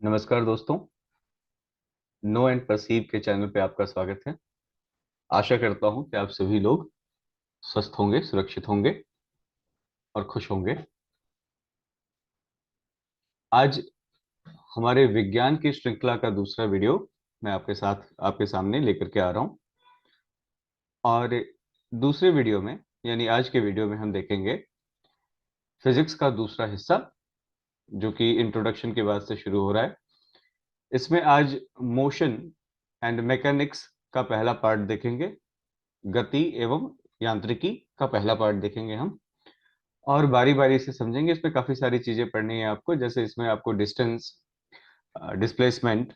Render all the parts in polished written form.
नमस्कार दोस्तों। No and perceive के चैनल पे आपका स्वागत है। आशा करता हूं कि आप सभी लोग स्वस्थ होंगे, सुरक्षित होंगे और खुश होंगे। आज हमारे विज्ञान की श्रृंखला का दूसरा वीडियो मैं आपके सामने लेकर के आ रहा हूं। और दूसरे वीडियो में यानी आज के वीडियो में हम देखेंगे फिजिक्स का दूसरा हिस्सा, जो कि इंट्रोडक्शन के बाद से शुरू हो रहा है। इसमें आज मोशन एंड मैकेनिक्स का पहला पार्ट देखेंगे। गति एवं यांत्रिकी का पहला पार्ट देखेंगे हम, और बारी बारी से समझेंगे। इसमें काफी सारी चीजें पढ़नी है आपको, जैसे इसमें आपको distance, displacement,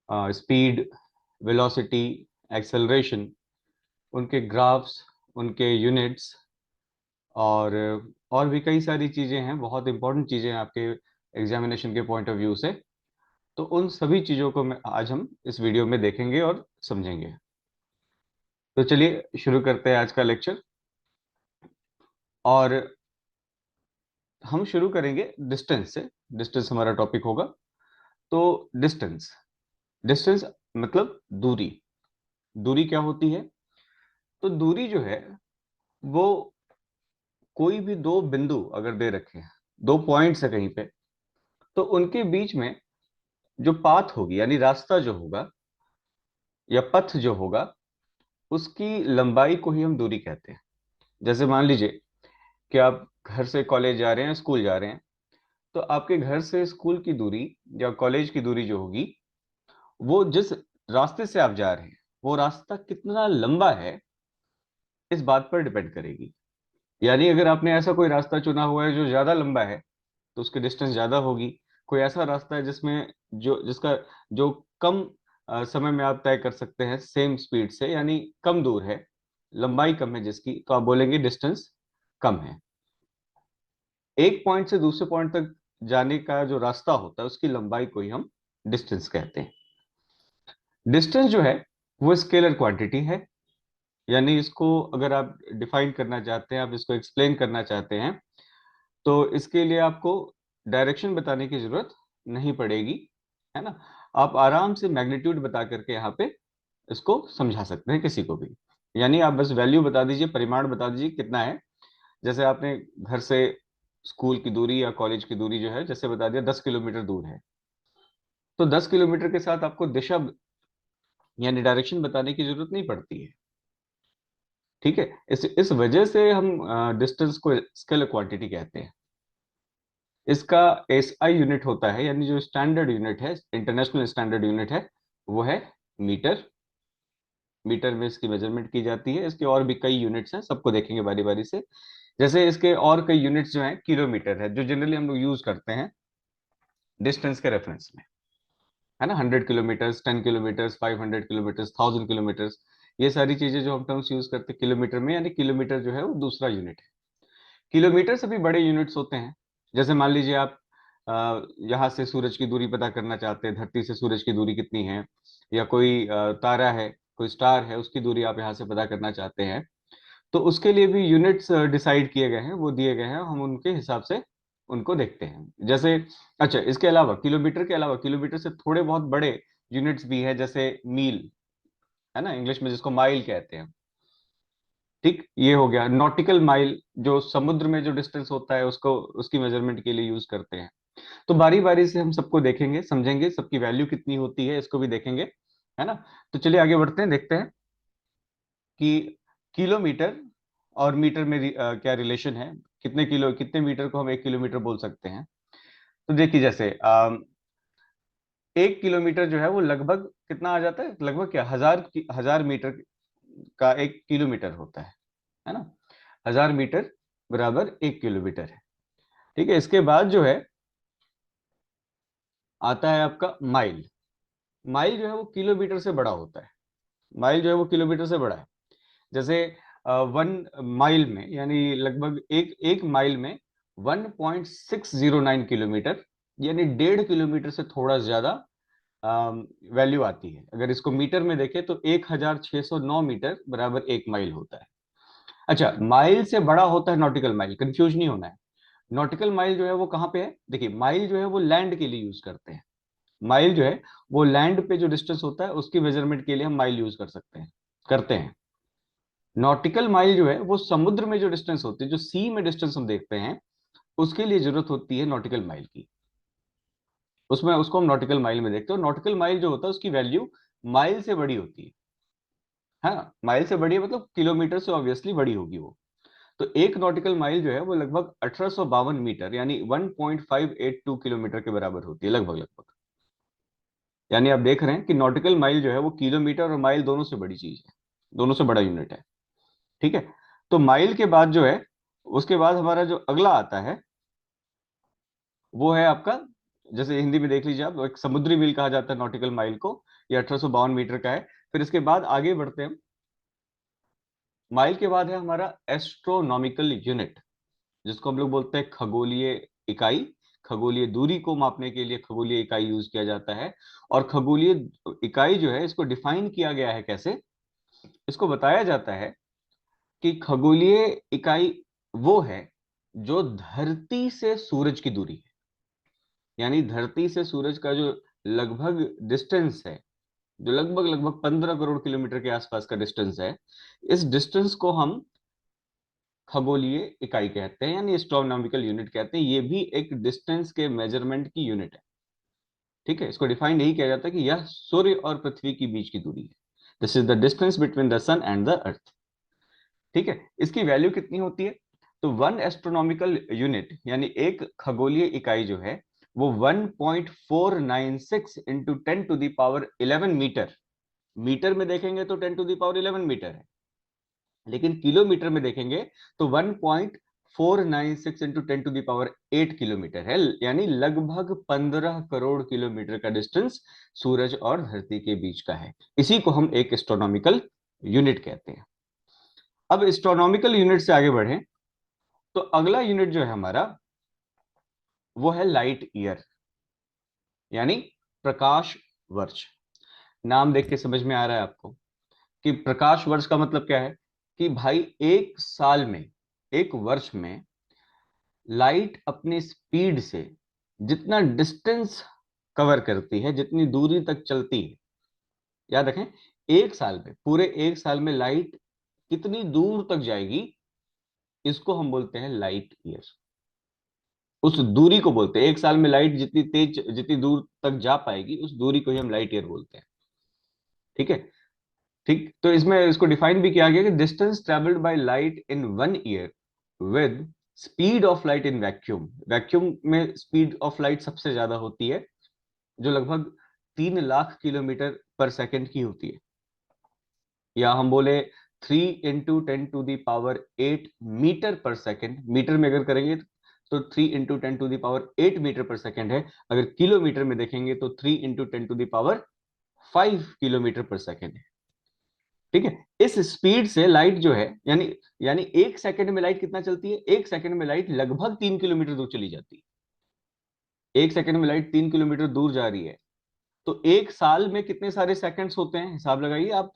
speed, velocity, acceleration, उनके ग्राफ्स, उनके यूनिट्स, और और भी कई सारी चीजें हैं, बहुत इंपॉर्टेंट चीजें हैं आपके एग्जामिनेशन के पॉइंट ऑफ व्यू से। तो उन सभी चीजों को आज हम इस वीडियो में देखेंगे और समझेंगे। तो चलिए शुरू करते हैं आज का लेक्चर। और हम शुरू करेंगे डिस्टेंस से। डिस्टेंस हमारा टॉपिक होगा। तो डिस्टेंस, डिस्टेंस मतलब दूरी। दूरी क्या होती है? तो दूरी जो है वो कोई भी दो बिंदु अगर दे रखे हैं, दो पॉइंट्स है कहीं पे, तो उनके बीच में जो पाथ होगी यानी रास्ता जो होगा या पथ जो होगा, उसकी लंबाई को ही हम दूरी कहते हैं। जैसे मान लीजिए कि आप घर से कॉलेज जा रहे हैं, स्कूल जा रहे हैं, तो आपके घर से स्कूल की दूरी या कॉलेज की दूरी जो होगी, वो जिस रास्ते से आप जा रहे हैं वो रास्ता कितना लंबा है, इस बात पर डिपेंड करेगी। यानी अगर आपने ऐसा कोई रास्ता चुना हुआ है जो ज्यादा लंबा है, तो उसकी डिस्टेंस ज्यादा होगी। कोई ऐसा रास्ता है जिसमें जिसका जो कम समय में आप तय कर सकते हैं सेम स्पीड से, यानी कम दूर है, लंबाई कम है जिसकी, तो आप बोलेंगे डिस्टेंस कम है। एक पॉइंट से दूसरे पॉइंट तक जाने का जो रास्ता होता है उसकी लंबाई को ही हम डिस्टेंस कहते हैं। डिस्टेंस जो है वो स्केलर क्वांटिटी है। यानी इसको अगर आप डिफाइन करना चाहते हैं, आप इसको एक्सप्लेन करना चाहते हैं, तो इसके लिए आपको डायरेक्शन बताने की जरूरत नहीं पड़ेगी, है ना। आप आराम से मैग्नीट्यूड बता करके यहाँ पे इसको समझा सकते हैं किसी को भी। यानी आप बस वैल्यू बता दीजिए, परिमाण बता दीजिए कितना है। जैसे आपने घर से स्कूल की दूरी या कॉलेज की दूरी जो है, जैसे बता दिया 10 किलोमीटर दूर है, तो 10 किलोमीटर के साथ आपको दिशा यानी डायरेक्शन बताने की जरूरत नहीं पड़ती है। ठीक है। इस वजह से हम डिस्टेंस को स्केलर क्वांटिटी कहते हैं। इसका एसआई यूनिट होता है, यानी जो स्टैंडर्ड यूनिट है, इंटरनेशनल स्टैंडर्ड यूनिट है, वो है मीटर। मीटर में इसकी मेजरमेंट की जाती है। इसके और भी कई यूनिट्स हैं, सबको देखेंगे बारी बारी से। जैसे इसके और कई यूनिट्स जो हैं, किलोमीटर है, जो जनरली हम लोग यूज करते हैं डिस्टेंस के रेफरेंस में, है ना। 100 किलोमीटर्स, 10 किलोमीटर्स, 500 किलोमीटर्स, 1000 किलोमीटर्स, ये सारी चीजें जो हम टर्म्स यूज करते हैं किलोमीटर में, यानी किलोमीटर जो है वो दूसरा यूनिट है। किलोमीटर से भी बड़े यूनिट्स होते हैं। जैसे मान लीजिए आप यहाँ से सूरज की दूरी पता करना चाहते हैं, धरती से सूरज की दूरी कितनी है, या कोई तारा है, कोई स्टार है, उसकी दूरी आप यहाँ से पता करना चाहते हैं, तो उसके लिए भी यूनिट्स डिसाइड किए गए हैं, वो दिए गए हैं, हम उनके हिसाब से उनको देखते हैं। जैसे अच्छा, इसके अलावा किलोमीटर के अलावा किलोमीटर से थोड़े बहुत बड़े यूनिट्स भी हैं, जैसे मील, है ना, इंग्लिश में जिसको माइल कहते हैं। ठीक, ये हो गया नॉटिकल माइल, जो समुद्र में जो डिस्टेंस होता है उसको, उसकी मेजरमेंट के लिए यूज करते हैं। तो बारी बारी से हम सबको देखेंगे, समझेंगे, सबकी वैल्यू कितनी होती है इसको भी देखेंगे, है ना। तो चलिए आगे बढ़ते हैं, देखते हैं कि किलोमीटर और मीटर में क्या रिलेशन है। कितने मीटर को हम 1 किलोमीटर बोल सकते हैं? तो देखिए, जैसे 1 किलोमीटर जो है वो लगभग कितना आ जाता है, लगभग क्या, 1000 मीटर का 1 किलोमीटर होता है ना। 1000 मीटर बराबर 1 किलोमीटर है। ठीक है। इसके बाद जो है आता है आपका माइल। माइल जो है वो किलोमीटर से बड़ा होता है। माइल जो है वो किलोमीटर से बड़ा है। जैसे 1 माइल में, यानी लगभग एक एक माइल में 1.609 किलोमीटर, यानी 1.5 किलोमीटर से थोड़ा ज्यादा वैल्यू आती है। अगर इसको मीटर में देखें तो 1609 मीटर बराबर 1 माइल होता है। अच्छा, माइल से बड़ा होता है नॉटिकल माइल, कंफ्यूज नहीं होना है। नॉटिकल माइल जो है वो कहाँ पे है? देखिए, माइल जो है वो लैंड के लिए यूज करते हैं। माइल जो है वो लैंड पे जो डिस्टेंस होता है उसकी मेजरमेंट के लिए हम माइल यूज कर सकते हैं, करते हैं। नॉटिकल माइल जो है वो समुद्र में जो डिस्टेंस होती है, जो सी में डिस्टेंस हम देखते हैं, उसके लिए जरूरत होती है नॉटिकल माइल की। उसमें उसको हम नॉटिकल माइल में देखते हैं, और नॉटिकल माइल जो होता है उसकी वैल्यू माइल से बड़ी होती है। हाँ, माइल से बड़ी है मतलब किलोमीटर से ऑब्वियसली बड़ी होगी वो। तो एक नॉटिकल माइल जो है वो लगभग 1852 मीटर यानी 1.582 किलोमीटर के बराबर होती है, लगभग लगभग। यानी आप देख रहे हैं कि नॉटिकल माइल जो है वो किलोमीटर और माइल दोनों से बड़ी चीज है, दोनों से बड़ा यूनिट है। ठीक है। तो माइल के बाद जो है, उसके बाद हमारा जो अगला आता है वो है आपका, जैसे हिंदी में देख लीजिए आप, एक समुद्री मील कहा जाता है नॉटिकल माइल को। ये 1852 मीटर का है। फिर इसके बाद आगे बढ़ते हैं, माइल के बाद है हमारा एस्ट्रोनॉमिकल यूनिट, जिसको हम लोग बोलते हैं खगोलीय इकाई। खगोलीय दूरी को मापने के लिए खगोलीय इकाई यूज किया जाता है। और खगोलीय इकाई जो है इसको डिफाइन किया गया है कैसे, इसको बताया जाता है कि खगोलीय इकाई वो है जो धरती से सूरज की दूरी है। यानी धरती से सूरज का जो लगभग डिस्टेंस है, जो लगभग लगभग 15 करोड़ किलोमीटर के आसपास का डिस्टेंस है, इस डिस्टेंस को हम खगोलीय इकाई कहते हैं, यानी एस्ट्रोनॉमिकल यूनिट कहते हैं। ये भी एक डिस्टेंस के मेजरमेंट की यूनिट है। ठीक है, इसको डिफाइन यही किया जाता है कि यह सूर्य और पृथ्वी के बीच की दूरी है। This is the distance between the sun and the earth. ठीक है, इसकी वैल्यू कितनी होती है? तो वन एस्ट्रोनॉमिकल यूनिट यानी एक खगोलीय इकाई जो है वो 1.496 इंटू 10⁻11 मीटर। मीटर में देखेंगे तो 10⁻11 मीटर है, लेकिन किलोमीटर में देखेंगे तो 1.496 इंटू 10⁸ है। यानी लगभग 15 करोड़ किलोमीटर का डिस्टेंस सूरज और धरती के बीच का है। इसी को हम एक एस्ट्रोनॉमिकल यूनिट कहते हैं। अब एस्ट्रोनॉमिकल यूनिट से आगे बढ़े तो अगला यूनिट जो है हमारा वो है लाइट ईयर, यानी प्रकाश वर्ष। नाम देख के समझ में आ रहा है आपको कि प्रकाश वर्ष का मतलब क्या है? कि भाई एक साल में, एक वर्ष में लाइट अपनी स्पीड से जितना डिस्टेंस कवर करती है, जितनी दूरी तक चलती है, याद रखें, एक साल में, पूरे एक साल में लाइट कितनी दूर तक जाएगी, इसको हम बोलते हैं लाइट ईयर। उस दूरी को बोलते हैं, एक साल में लाइट जितनी तेज, जितनी दूर तक जा पाएगी, उस दूरी को ही हम लाइट ईयर बोलते हैं। ठीक है। ठीक, तो इसमें इसको डिफाइन भी किया गया कि distance travelled by light in 1 year with speed of light in vacuum. Vacuum में स्पीड ऑफ लाइट सबसे ज्यादा होती है, जो लगभग 3 लाख किलोमीटर पर सेकेंड की होती है। या हम बोले 3 × 10⁸मीटर पर सेकेंड। मीटर में अगर करेंगे तो 3 × 10⁸मीटर पर सेकेंड है। अगर किलोमीटर में देखेंगे तो 3 × 10⁵ किलोमीटर पर सेकेंड है। ठीक है, इस स्पीड से लाइट जो है, यानी यानी एक सेकंड में लाइट कितना चलती है? एक सेकंड में लाइट लगभग 3 किलोमीटर दूर चली जाती है। एक सेकंड में लाइट 3 किलोमीटर दूर जा रही है, तो एक साल में कितने सारे सेकंड्स होते हैं, हिसाब लगाइए आप।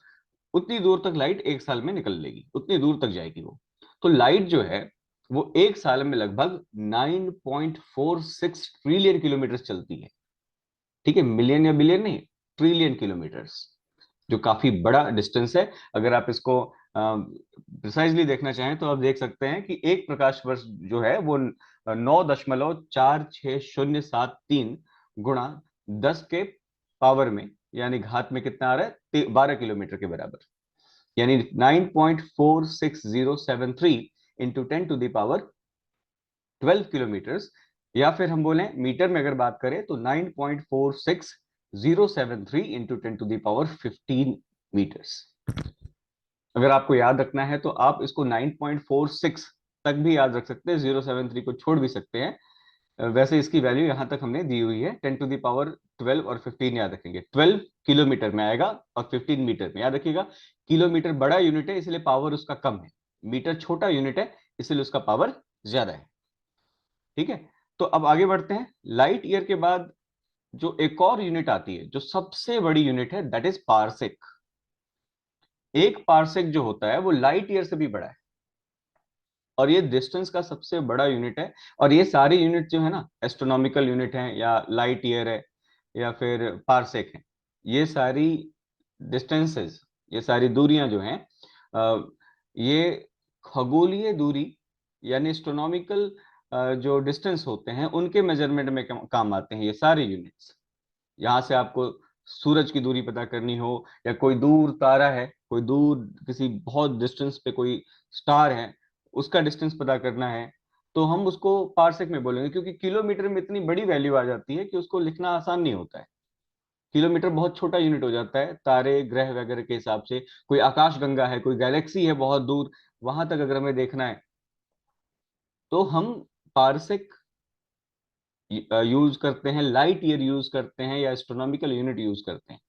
उतनी दूर तक लाइट एक साल में निकल लेगी, उतनी दूर तक जाएगी वो। तो लाइट जो है वो एक साल में लगभग 9.46 ट्रिलियन किलोमीटर चलती है। ठीक है, मिलियन या बिलियन नहीं, ट्रिलियन किलोमीटर्स, जो काफी बड़ा डिस्टेंस है। अगर आप इसको प्रिसाइजली देखना चाहें तो आप देख सकते हैं कि एक प्रकाश वर्ष जो है वो 9.46073 गुणा 10 के पावर में, यानी घात में कितना आ रहा है, 12 किलोमीटर के बराबर। यानी 9.46073 इंटू 10⁻12 किलोमीटर्स। या फिर हम बोले मीटर में अगर बात करें तो 9.46073 इंटू 10⁻15 मीटर्स। अगर आपको याद रखना है तो आप इसको 9.46 तक भी याद रख सकते हैं, 073 को छोड़ भी सकते हैं। वैसे इसकी वैल्यू यहां तक हमने दी हुई है, 10⁻12 और 15 याद रखेंगे। 12 किलोमीटर में आएगा और 15 मीटर में, याद रखिएगा। किलोमीटर बड़ा यूनिट है इसलिए पावर उसका कम है, मीटर छोटा यूनिट है इसलिए उसका पावर ज्यादा है। ठीक है, तो अब आगे बढ़ते हैं। लाइट ईयर के बाद जो एक और यूनिट आती है, जो सबसे बड़ी यूनिट है, दैट इज पारसेक। एक पारसेक जो होता है वो लाइट ईयर से भी बड़ा है, और ये डिस्टेंस का सबसे बड़ा यूनिट है। और ये सारी यूनिट जो है ना, एस्ट्रोनॉमिकल यूनिट है या लाइट ईयर है, या फिर पारसेक है। ये सारी डिस्टेंसेस, ये सारी दूरियां जो हैं, ये खगोलीय दूरी यानी एस्ट्रोनॉमिकल जो डिस्टेंस होते हैं उनके मेजरमेंट में काम आते हैं ये सारे यूनिट्स। यहाँ से आपको सूरज की दूरी पता करनी हो, या कोई दूर तारा है, कोई दूर किसी बहुत डिस्टेंस पे कोई स्टार है, उसका डिस्टेंस पता करना है, तो हम उसको पारसेक में बोलेंगे, क्योंकि किलोमीटर में इतनी बड़ी वैल्यू आ जाती है कि उसको लिखना आसान नहीं होता है। किलोमीटर बहुत छोटा यूनिट हो जाता है तारे ग्रह वगैरह के हिसाब से। कोई आकाश गंगा है, कोई गैलेक्सी है बहुत दूर, वहां तक अगर हमें देखना है तो हम पारसेक यूज करते हैं, लाइट ईयर यूज करते हैं, या एस्ट्रोनॉमिकल यूनिट यूज करते हैं।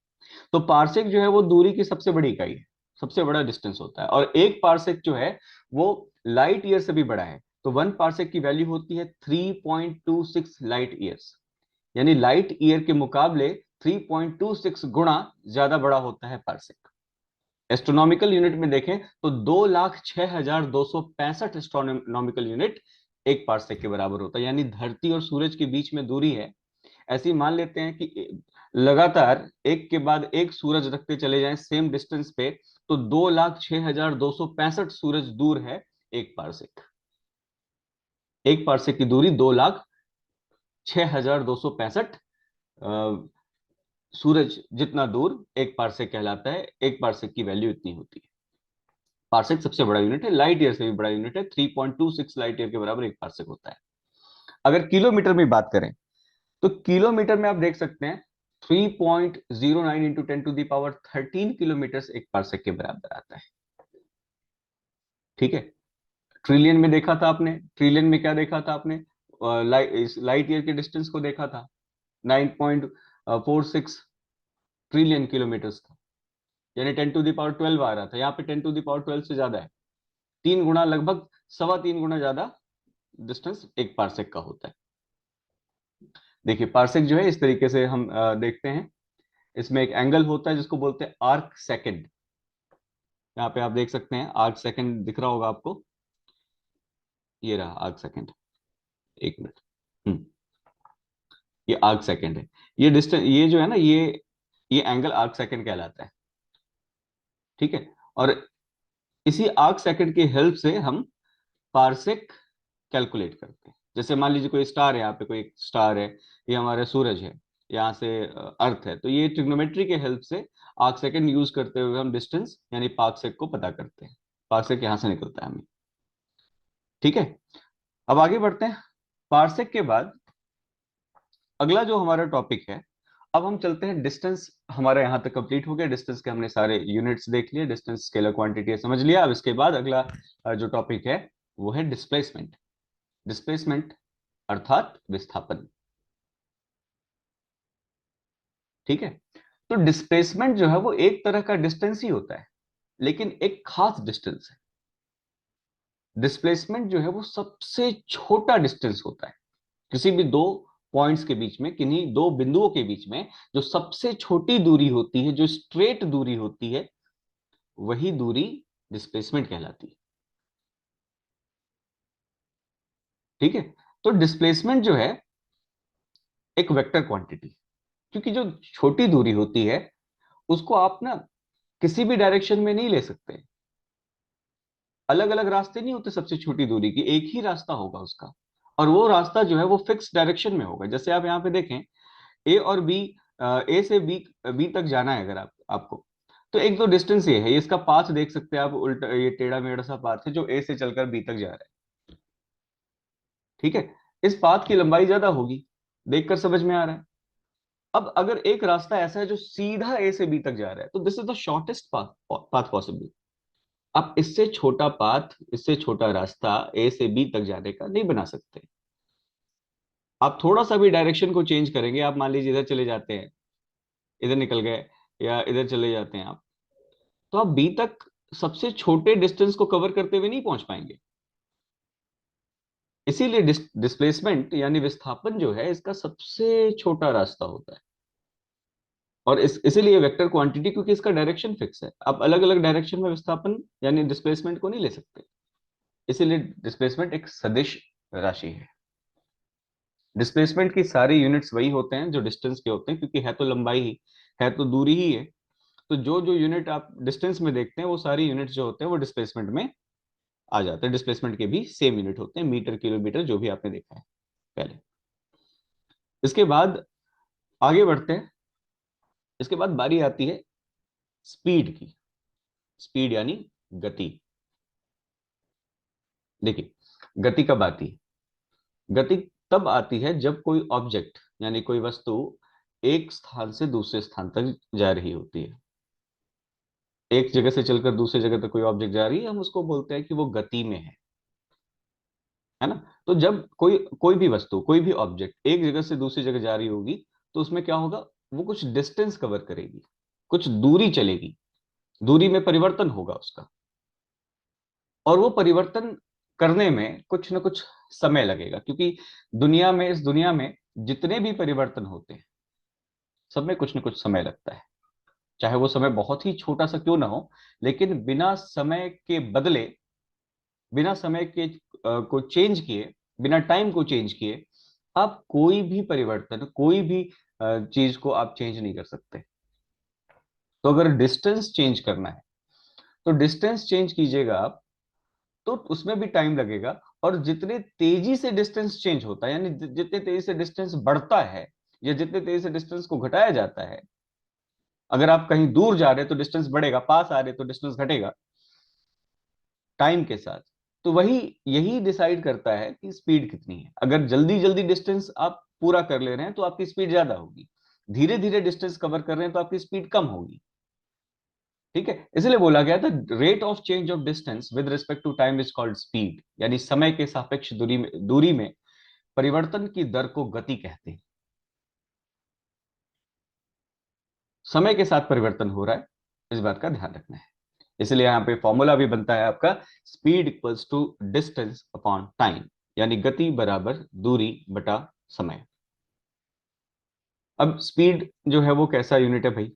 तो पारसेक जो है वो दूरी की सबसे बड़ी इकाई है, सबसे बड़ा डिस्टेंस होता है। और एक पारसेक जो है वो लाइट ईयर से भी बड़ा है। तो वन पारसेक की वैल्यू होती है 3.26 लाइट ईयर्स, यानी लाइट ईयर के मुकाबले 3.26 गुना ज्यादा बड़ा होता है पारसेक। एस्ट्रोनॉमिकल यूनिट में देखें तो 2,06,265 एस्ट्रोनॉमिकल यूनिट एक पारसेक के बराबर होता है। यानी धरती और सूरज के बीच में दूरी है, ऐसी मान लेते हैं कि लगातार एक के बाद एक सूरज रखते चले जाएं सेम डिस्टेंस पे, तो 2,06,265 सूरज दूर है एक पारसेक। एक पारसेक की दूरी 2,06,265 सूरज जितना दूर एक पारसेक कहलाता है। एक पारसेक की वैल्यू इतनी होती है। पारसेक सबसे बड़ा यूनिट है, लाइट ईयर से भी बड़ा यूनिट है। 3.26 लाइट ईयर के बराबर एक पारसेक होता है। अगर किलोमीटर में बात करें तो किलोमीटर में आप देख सकते हैं 3.09 into 10 to the power 13 kilometre एक पारसेक के बराबर आता है। ठीक है। ट्रिलियन में देखा था आपने, ट्रिलियन में क्या देखा था आपने? लाइट ईयर के डिस्टेंस को देखा था, 9.46 ट्रिलियन किलोमीटर था, यानी 10 टू दी पावर 12 आ रहा था। यहाँ पे 10 टू दी पावर 12 से ज्यादा है, 3 गुना, लगभग 3.25 गुना ज्यादा डिस्टेंस एक पारसेक का होता है। देखिए पारसेक जो है इस तरीके से हम देखते हैं। इसमें एक एंगल होता है जिसको बोलते हैं आर्क सेकंड। यहाँ पे आप देख सकते हैं आर्क सेकंड दिख रहा होगा आपको, ये रहा आर्क सेकंड। एक मिनट। हम्म ये आर्क सेकंड है। ये डिस्टेंस, ये जो है ना, ये एंगल आर्क सेकंड कहलाता है। ठीक है। और इसी आर्क सेकंड की हेल्प से हम पारसेक कैलकुलेट करते हैं। जैसे मान लीजिए कोई स्टार है, यहाँ पे कोई एक स्टार है, ये हमारा सूरज है, यहाँ से अर्थ है, तो ये ट्रिग्नोमेट्री के हेल्प से आर्क सेकंड यूज करते हुए हम डिस्टेंस यानी पारसेक को पता करते हैं। पारसेक यहाँ से निकलता है हमें। ठीक है। अब आगे बढ़ते हैं। पारसेक के बाद अगला जो हमारा टॉपिक है, अब हम चलते हैं डिस्टेंस। हमारा यहाँ तक कंप्लीट हो गया, डिस्टेंस के हमने सारे यूनिट्स देख लिए, डिस्टेंस स्केलर क्वांटिटी समझ लिया। अब इसके बाद अगला जो टॉपिक है वो है डिस्प्लेसमेंट। डिस्प्लेसमेंट अर्थात विस्थापन। ठीक है। तो डिस्प्लेसमेंट जो है वो एक तरह का डिस्टेंस ही होता है, लेकिन एक खास डिस्टेंस है। डिस्प्लेसमेंट जो है वो सबसे छोटा डिस्टेंस होता है। किसी भी दो पॉइंट्स के बीच में, किन्हीं दो बिंदुओं के बीच में जो सबसे छोटी दूरी होती है, जो स्ट्रेट दूरी होती है, वही दूरी डिस्प्लेसमेंट कहलाती है। ठीक है। तो डिस्प्लेसमेंट जो है एक वेक्टर क्वांटिटी, क्योंकि जो छोटी दूरी होती है उसको आप ना किसी भी डायरेक्शन में नहीं ले सकते। अलग अलग रास्ते नहीं होते सबसे छोटी दूरी की, एक ही रास्ता होगा उसका। और वो रास्ता जो है वो फिक्स डायरेक्शन में होगा। जैसे आप यहाँ पे देखें, ए और बी, ए से बी, बी तक जाना है अगर आपको, तो एक तो डिस्टेंस ये है, ये इसका पाथ देख सकते हैं आप, उल्टा ये टेढ़ा मेढ़ा सा पाथ है जो ए से चलकर बी तक जा रहा है। ठीक है। इस पाथ की लंबाई ज्यादा होगी, देखकर समझ में आ रहा है। अब अगर एक रास्ता ऐसा है जो सीधा ए से बी तक जा रहा है, तो this is the shortest path possible. आप इससे छोटा पाथ, इससे छोटा रास्ता ए से बी तक जाने का नहीं बना सकते। आप थोड़ा सा भी डायरेक्शन को चेंज करेंगे, आप मान लीजिए इधर चले जाते हैं, इधर निकल गए, या इधर चले जाते हैं आप, तो आप बी तक सबसे छोटे डिस्टेंस को कवर करते हुए नहीं पहुंच पाएंगे। इसीलिए डिस्प्लेसमेंट यानी विस्थापन जो है इसका सबसे छोटा रास्ता होता है। और इसीलिए वेक्टर क्वांटिटी, क्योंकि इसका डायरेक्शन फिक्स है, आप अलग अलग डायरेक्शन में विस्थापन यानी डिस्प्लेसमेंट को नहीं ले सकते। इसीलिए डिस्प्लेसमेंट एक सदिश राशि है। डिस्प्लेसमेंट की सारी यूनिट्स वही होते हैं जो डिस्टेंस के होते हैं, क्योंकि है तो लंबाई ही, है तो दूरी ही है। तो जो जो यूनिट आप डिस्टेंस में देखते हैं वो सारी यूनिट्स जो होते हैं वो डिस्प्लेसमेंट में आ जाते हैं। डिस्प्लेसमेंट के भी सेम यूनिट होते हैं, मीटर किलोमीटर जो भी आपने देखा है पहले। इसके बाद आगे बढ़ते हैं। इसके बाद बारी आती है स्पीड की। स्पीड यानी गति। देखिए, गति कब आती है? गति तब आती है जब कोई ऑब्जेक्ट यानी कोई वस्तु एक स्थान से दूसरे स्थान तक जा रही होती है। एक जगह से चलकर दूसरी जगह तक कोई ऑब्जेक्ट जा रही है, हम उसको बोलते हैं कि वो गति में है ना। तो जब कोई कोई भी वस्तु, कोई भी ऑब्जेक्ट एक जगह से दूसरी जगह जा रही होगी, तो उसमें क्या होगा? वो कुछ डिस्टेंस कवर करेगी, कुछ दूरी चलेगी, दूरी में परिवर्तन होगा उसका। और वो परिवर्तन करने में कुछ ना कुछ समय लगेगा, क्योंकि दुनिया में, इस दुनिया में जितने भी परिवर्तन होते हैं सब में कुछ ना कुछ समय लगता है। चाहे वो समय बहुत ही छोटा सा क्यों ना हो, लेकिन बिना समय के बदले, बिना समय के को चेंज किए, बिना टाइम को चेंज किए आप कोई भी परिवर्तन, कोई भी चीज को आप चेंज नहीं कर सकते। तो अगर डिस्टेंस चेंज करना है तो डिस्टेंस चेंज कीजिएगा आप, तो उसमें भी टाइम लगेगा। और जितने तेजी से डिस्टेंस चेंज होता है, यानी जितने तेजी से डिस्टेंस बढ़ता है या जितने तेजी से डिस्टेंस को घटाया जाता है, अगर आप कहीं दूर जा रहे हैं तो डिस्टेंस बढ़ेगा, पास आ रहे तो डिस्टेंस घटेगा टाइम के साथ। तो वही, यही डिसाइड करता है कि स्पीड कितनी है। अगर जल्दी जल्दी डिस्टेंस आप पूरा कर ले रहे हैं तो आपकी स्पीड ज्यादा होगी, धीरे धीरे डिस्टेंस कवर कर रहे हैं तो आपकी स्पीड कम होगी। ठीक है, इसलिए बोला गया था rate of change of distance with respect to time is called speed, यानी समय के सापेक्ष दूरी में परिवर्तन की दर को गति कहते हैं। समय के साथ परिवर्तन हो रहा है, इस बात का ध्यान रखना है। इसलिए यहां पे फॉर्मूला भी बनता है आपका, speed equals to distance upon time, यानी गति बराबर दूरी बटा समय। अब स्पीड जो है वो कैसा यूनिट है भाई?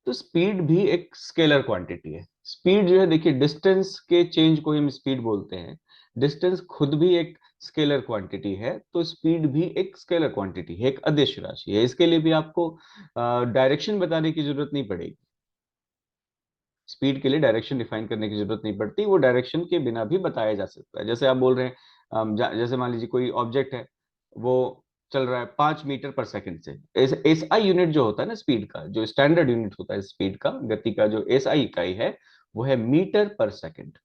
तो स्पीड भी एक स्केलर क्वांटिटी है। स्पीड जो है, देखिए, डिस्टेंस के चेंज को हम स्पीड बोलते हैं। डिस्टेंस खुद भी एक स्केलर क्वांटिटी है, तो स्पीड भी एक स्केलर क्वांटिटी है, एक अदिश राशि है। इसके लिए भी आपको डायरेक्शन बताने की जरूरत नहीं पड़ेगी। स्पीड के लिए डायरेक्शन डिफाइन करने की जरूरत नहीं पड़ती, वो डायरेक्शन के बिना भी बताया जा सकता है। जैसे आप बोल रहे हैं, जैसे मान लीजिए कोई ऑब्जेक्ट है, वो चल रहा है 5 मीटर पर सेकंड से। एस आई यूनिट जो होता है ना स्पीड का, जो स्टैंडर्ड यूनिट होता है स्पीड का, गति का, जो एस आई इकाई है वो है मीटर पर सेकंड,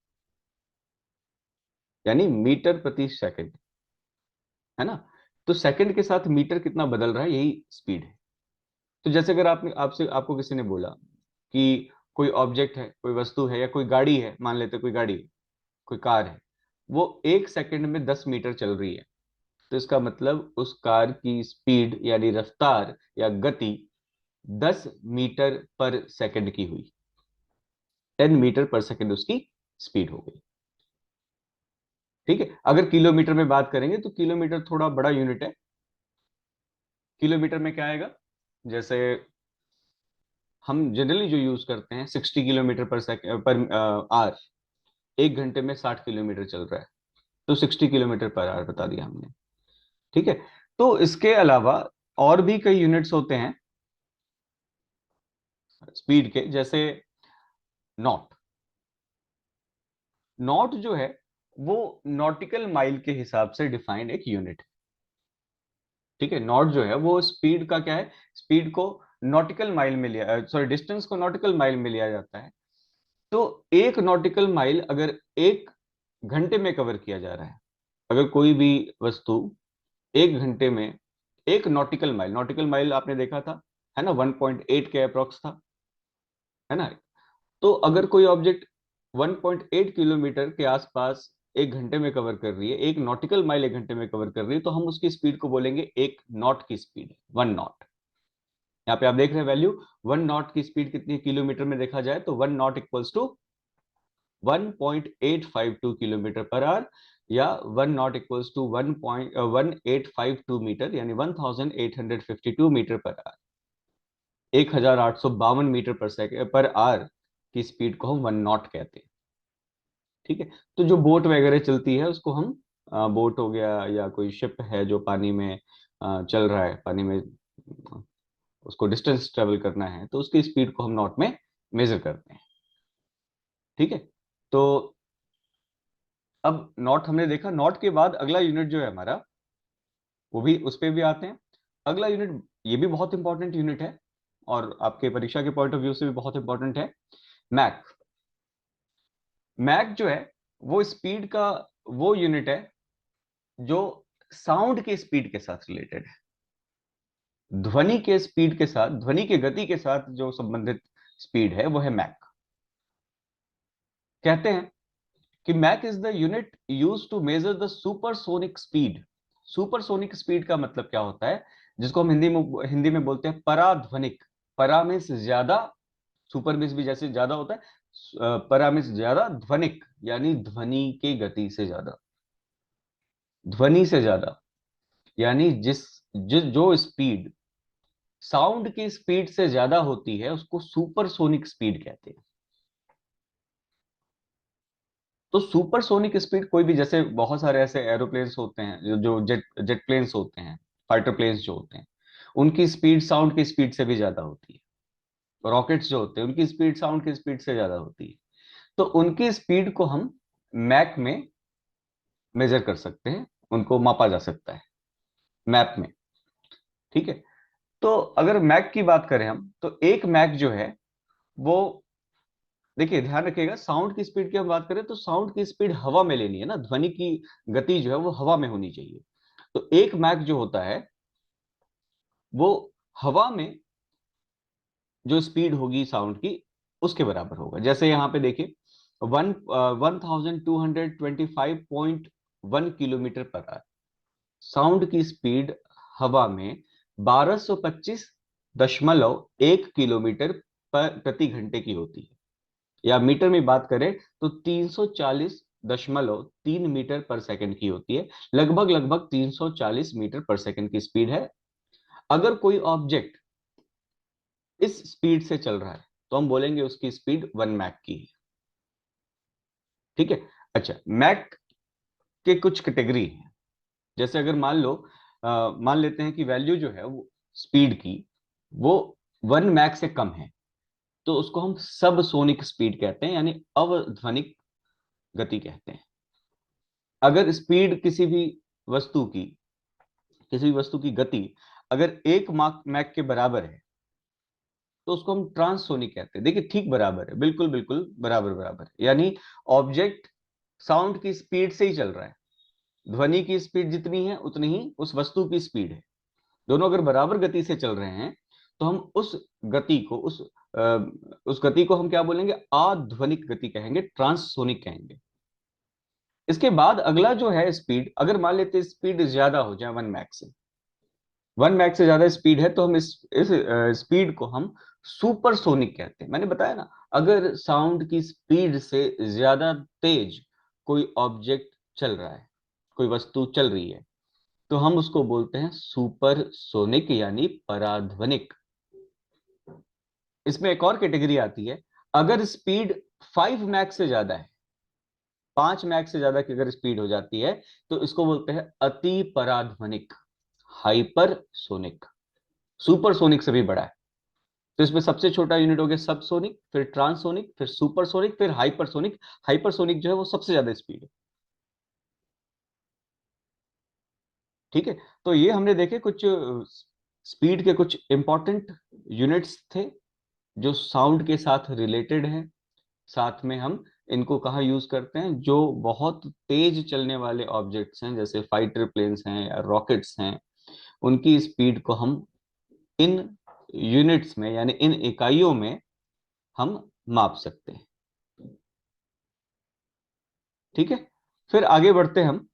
यानी मीटर प्रति सेकंड, है ना। तो सेकंड के साथ मीटर कितना बदल रहा है, यही स्पीड है। तो जैसे अगर आपने, आपसे, आपको किसी ने बोला कि कोई ऑब्जेक्ट है, कोई वस्तु है, या कोई गाड़ी है, मान लेते हैं कोई गाड़ी है, कोई कार है, वो 1 सेकंड में 10 मीटर चल रही है, तो इसका मतलब उस कार की स्पीड यानी रफ्तार या गति 10 मीटर पर सेकंड की हुई। 10 मीटर पर सेकंड उसकी स्पीड हो गई। ठीक है, अगर किलोमीटर में बात करेंगे तो किलोमीटर थोड़ा बड़ा यूनिट है। किलोमीटर में क्या आएगा? जैसे हम जनरली जो यूज करते हैं 60 किलोमीटर पर सेकंड पर आवर, 1 घंटे में 60 किलोमीटर चल रहा है, तो 60 किलोमीटर पर आवर बता दिया हमने। ठीक है, तो इसके अलावा और भी कई यूनिट्स होते हैं स्पीड के, जैसे नॉट। नॉट जो है वो नॉटिकल माइल के हिसाब से डिफाइंड एक यूनिट है। ठीक है, नॉट जो है वो स्पीड का क्या है, स्पीड को नॉटिकल माइल में लिया, सॉरी, डिस्टेंस को नॉटिकल माइल में लिया जाता है। तो एक नॉटिकल माइल अगर 1 घंटे में कवर किया जा रहा है, अगर कोई भी वस्तु 1 घंटे में, 1 नॉटिकल माइल, नॉटिकल माइल आपने देखा था, है ना, 1.8 के अप्रोक्स था, है ना। तो अगर कोई ऑब्जेक्ट 1.8 किलोमीटर के आसपास 1 घंटे में कवर कर रही है, 1 नॉटिकल माइल 1 घंटे में कवर कर रही है, तो हम उसकी स्पीड को बोलेंगे 1 नॉट की स्पीड, 1 नॉट। यहाँ पे आप देख रहे हैं वैल्यू, 1 नॉट की स्पीड कितनी है किलोमीटर में देखा जाए तो 1 knot equals to 1.852 kilometre per hour, या 1 नॉट इक्वल्स टू 1.1852 मीटर, यानी 1852 मीटर पर आवर। 1852 मीटर पर सेकेंड पर आवर की स्पीड को हम 1 नॉट कहते हैं। ठीक है, तो जो बोट वगैरह चलती है उसको हम बोट हो गया या कोई शिप है जो पानी में चल रहा है, पानी में उसको डिस्टेंस ट्रेवल करना है, तो उसकी स्पीड को हम नॉट में मेजर करते हैं। ठीक है, तो अब नॉट हमने देखा। नॉट के बाद अगला यूनिट जो है हमारा, वो भी उस पे भी आते हैं। अगला यूनिट ये भी बहुत इंपॉर्टेंट यूनिट है और आपके परीक्षा के पॉइंट ऑफ व्यू से भी बहुत इंपॉर्टेंट है, मैक। मैक जो है वो स्पीड का वो यूनिट है जो साउंड के स्पीड के साथ रिलेटेड है। ध्वनि के स्पीड के साथ, ध्वनि के गति के साथ जो संबंधित स्पीड है वो है मैक। कहते हैं कि Mach is the unit use to measure the supersonic speed. Supersonic speed का मतलब क्या होता है, जिसको हम हिंदी में बोलते हैं पराध्वनिक। परा मीन्स ज्यादा, सुपर मीन्स भी जैसे ज्यादा होता है, परा मीन्स ज्यादा, ध्वनिक यानी ध्वनि की गति से ज्यादा, ध्वनि से ज्यादा, यानी जो स्पीड साउंड की स्पीड से ज्यादा होती है उसको सुपरसोनिक स्पीड कहते हैं। तो सुपरसोनिक स्पीड कोई भी, जैसे बहुत सारे ऐसे एरोप्लेन्स होते हैं जो जेट जेट प्लेन्स होते हैं, फाइटर प्लेन्स जो होते हैं, उनकी स्पीड साउंड की स्पीड से भी ज्यादा होती है। रॉकेट्स जो होते हैं उनकी स्पीड साउंड की स्पीड से ज्यादा होती है। तो उनकी स्पीड को हम मैक में मेजर कर सकते हैं, उनको मापा जा सकता है मैप में। ठीक है, तो अगर मैक की बात करें हम, तो एक मैक जो है वो, देखिए ध्यान रखिएगा, साउंड की स्पीड की हम बात करें तो साउंड की स्पीड हवा में लेनी है ना, ध्वनि की गति जो है वो हवा में होनी चाहिए। तो एक मैक जो होता है वो हवा में जो स्पीड होगी साउंड की उसके बराबर होगा। जैसे यहाँ पे देखिए, 1225.1 किलोमीटर पर आवर साउंड की स्पीड हवा में 1225.1 किलोमीटर पर प्रति घंटे की होती है। या मीटर में बात करें तो 340.3 मीटर पर सेकंड की होती है। लगभग लगभग 340 मीटर पर सेकंड की स्पीड है। अगर कोई ऑब्जेक्ट इस स्पीड से चल रहा है तो हम बोलेंगे उसकी स्पीड 1 मैक की है। ठीक है, अच्छा, मैक के कुछ कैटेगरी है। जैसे अगर मान लेते हैं कि वैल्यू जो है वो स्पीड की वो 1 मैक से कम है, तो उसको हम सब सोनिक स्पीड कहते हैं, यानी अवध्वनिक गति कहते हैं। अगर स्पीड किसी भी वस्तु की गति अगर 1 मैक के बराबर है तो उसको हम ट्रांससोनिक कहते हैं। देखिए ठीक बराबर है, बिल्कुल बिल्कुल बराबर बराबर है, यानी ऑब्जेक्ट साउंड की स्पीड से ही चल रहा है। ध्वनि की स्पीड जितनी है उतनी ही उस वस्तु की स्पीड है। दोनों अगर बराबर गति से चल रहे हैं तो हम गति को उस उस गति को हम क्या बोलेंगे, आध्वनिक गति कहेंगे, ट्रांससोनिक कहेंगे। इसके बाद अगला जो है स्पीड, अगर मान लेते स्पीड ज्यादा हो जाए 1 मैक से, 1 मैक से ज्यादा स्पीड है तो हम इस स्पीड को हम सुपरसोनिक कहते हैं। मैंने बताया ना, अगर साउंड की स्पीड से ज्यादा तेज कोई ऑब्जेक्ट चल रहा है, कोई वस्तु चल रही है, तो हम उसको बोलते हैं सुपरसोनिक यानी पराध्वनिक। इसमें एक और कैटेगरी आती है, अगर स्पीड 5 मैक से ज्यादा है, 5 मैक से ज्यादा की अगर स्पीड हो जाती है तो इसको बोलते हैं अति पराध्वनिक, हाइपरसोनिक। सुपरसोनिक से भी बड़ा है। तो इसमें सबसे छोटा यूनिट हो गया सबसोनिक, फिर ट्रांससोनिक, फिर सुपरसोनिक, फिर हाइपरसोनिक। हाइपरसोनिक जो है वो सबसे ज्यादा स्पीड है। ठीक है, तो ये हमने देखे कुछ स्पीड के कुछ इंपॉर्टेंट यूनिट्स थे जो साउंड के साथ रिलेटेड है। साथ में हम इनको कहाँ यूज करते हैं, जो बहुत तेज चलने वाले ऑब्जेक्ट्स हैं जैसे फाइटर प्लेन्स हैं या रॉकेट्स हैं, उनकी स्पीड को हम इन यूनिट्स में यानी इन इकाइयों में हम माप सकते हैं। ठीक है, फिर आगे बढ़ते हैं हम।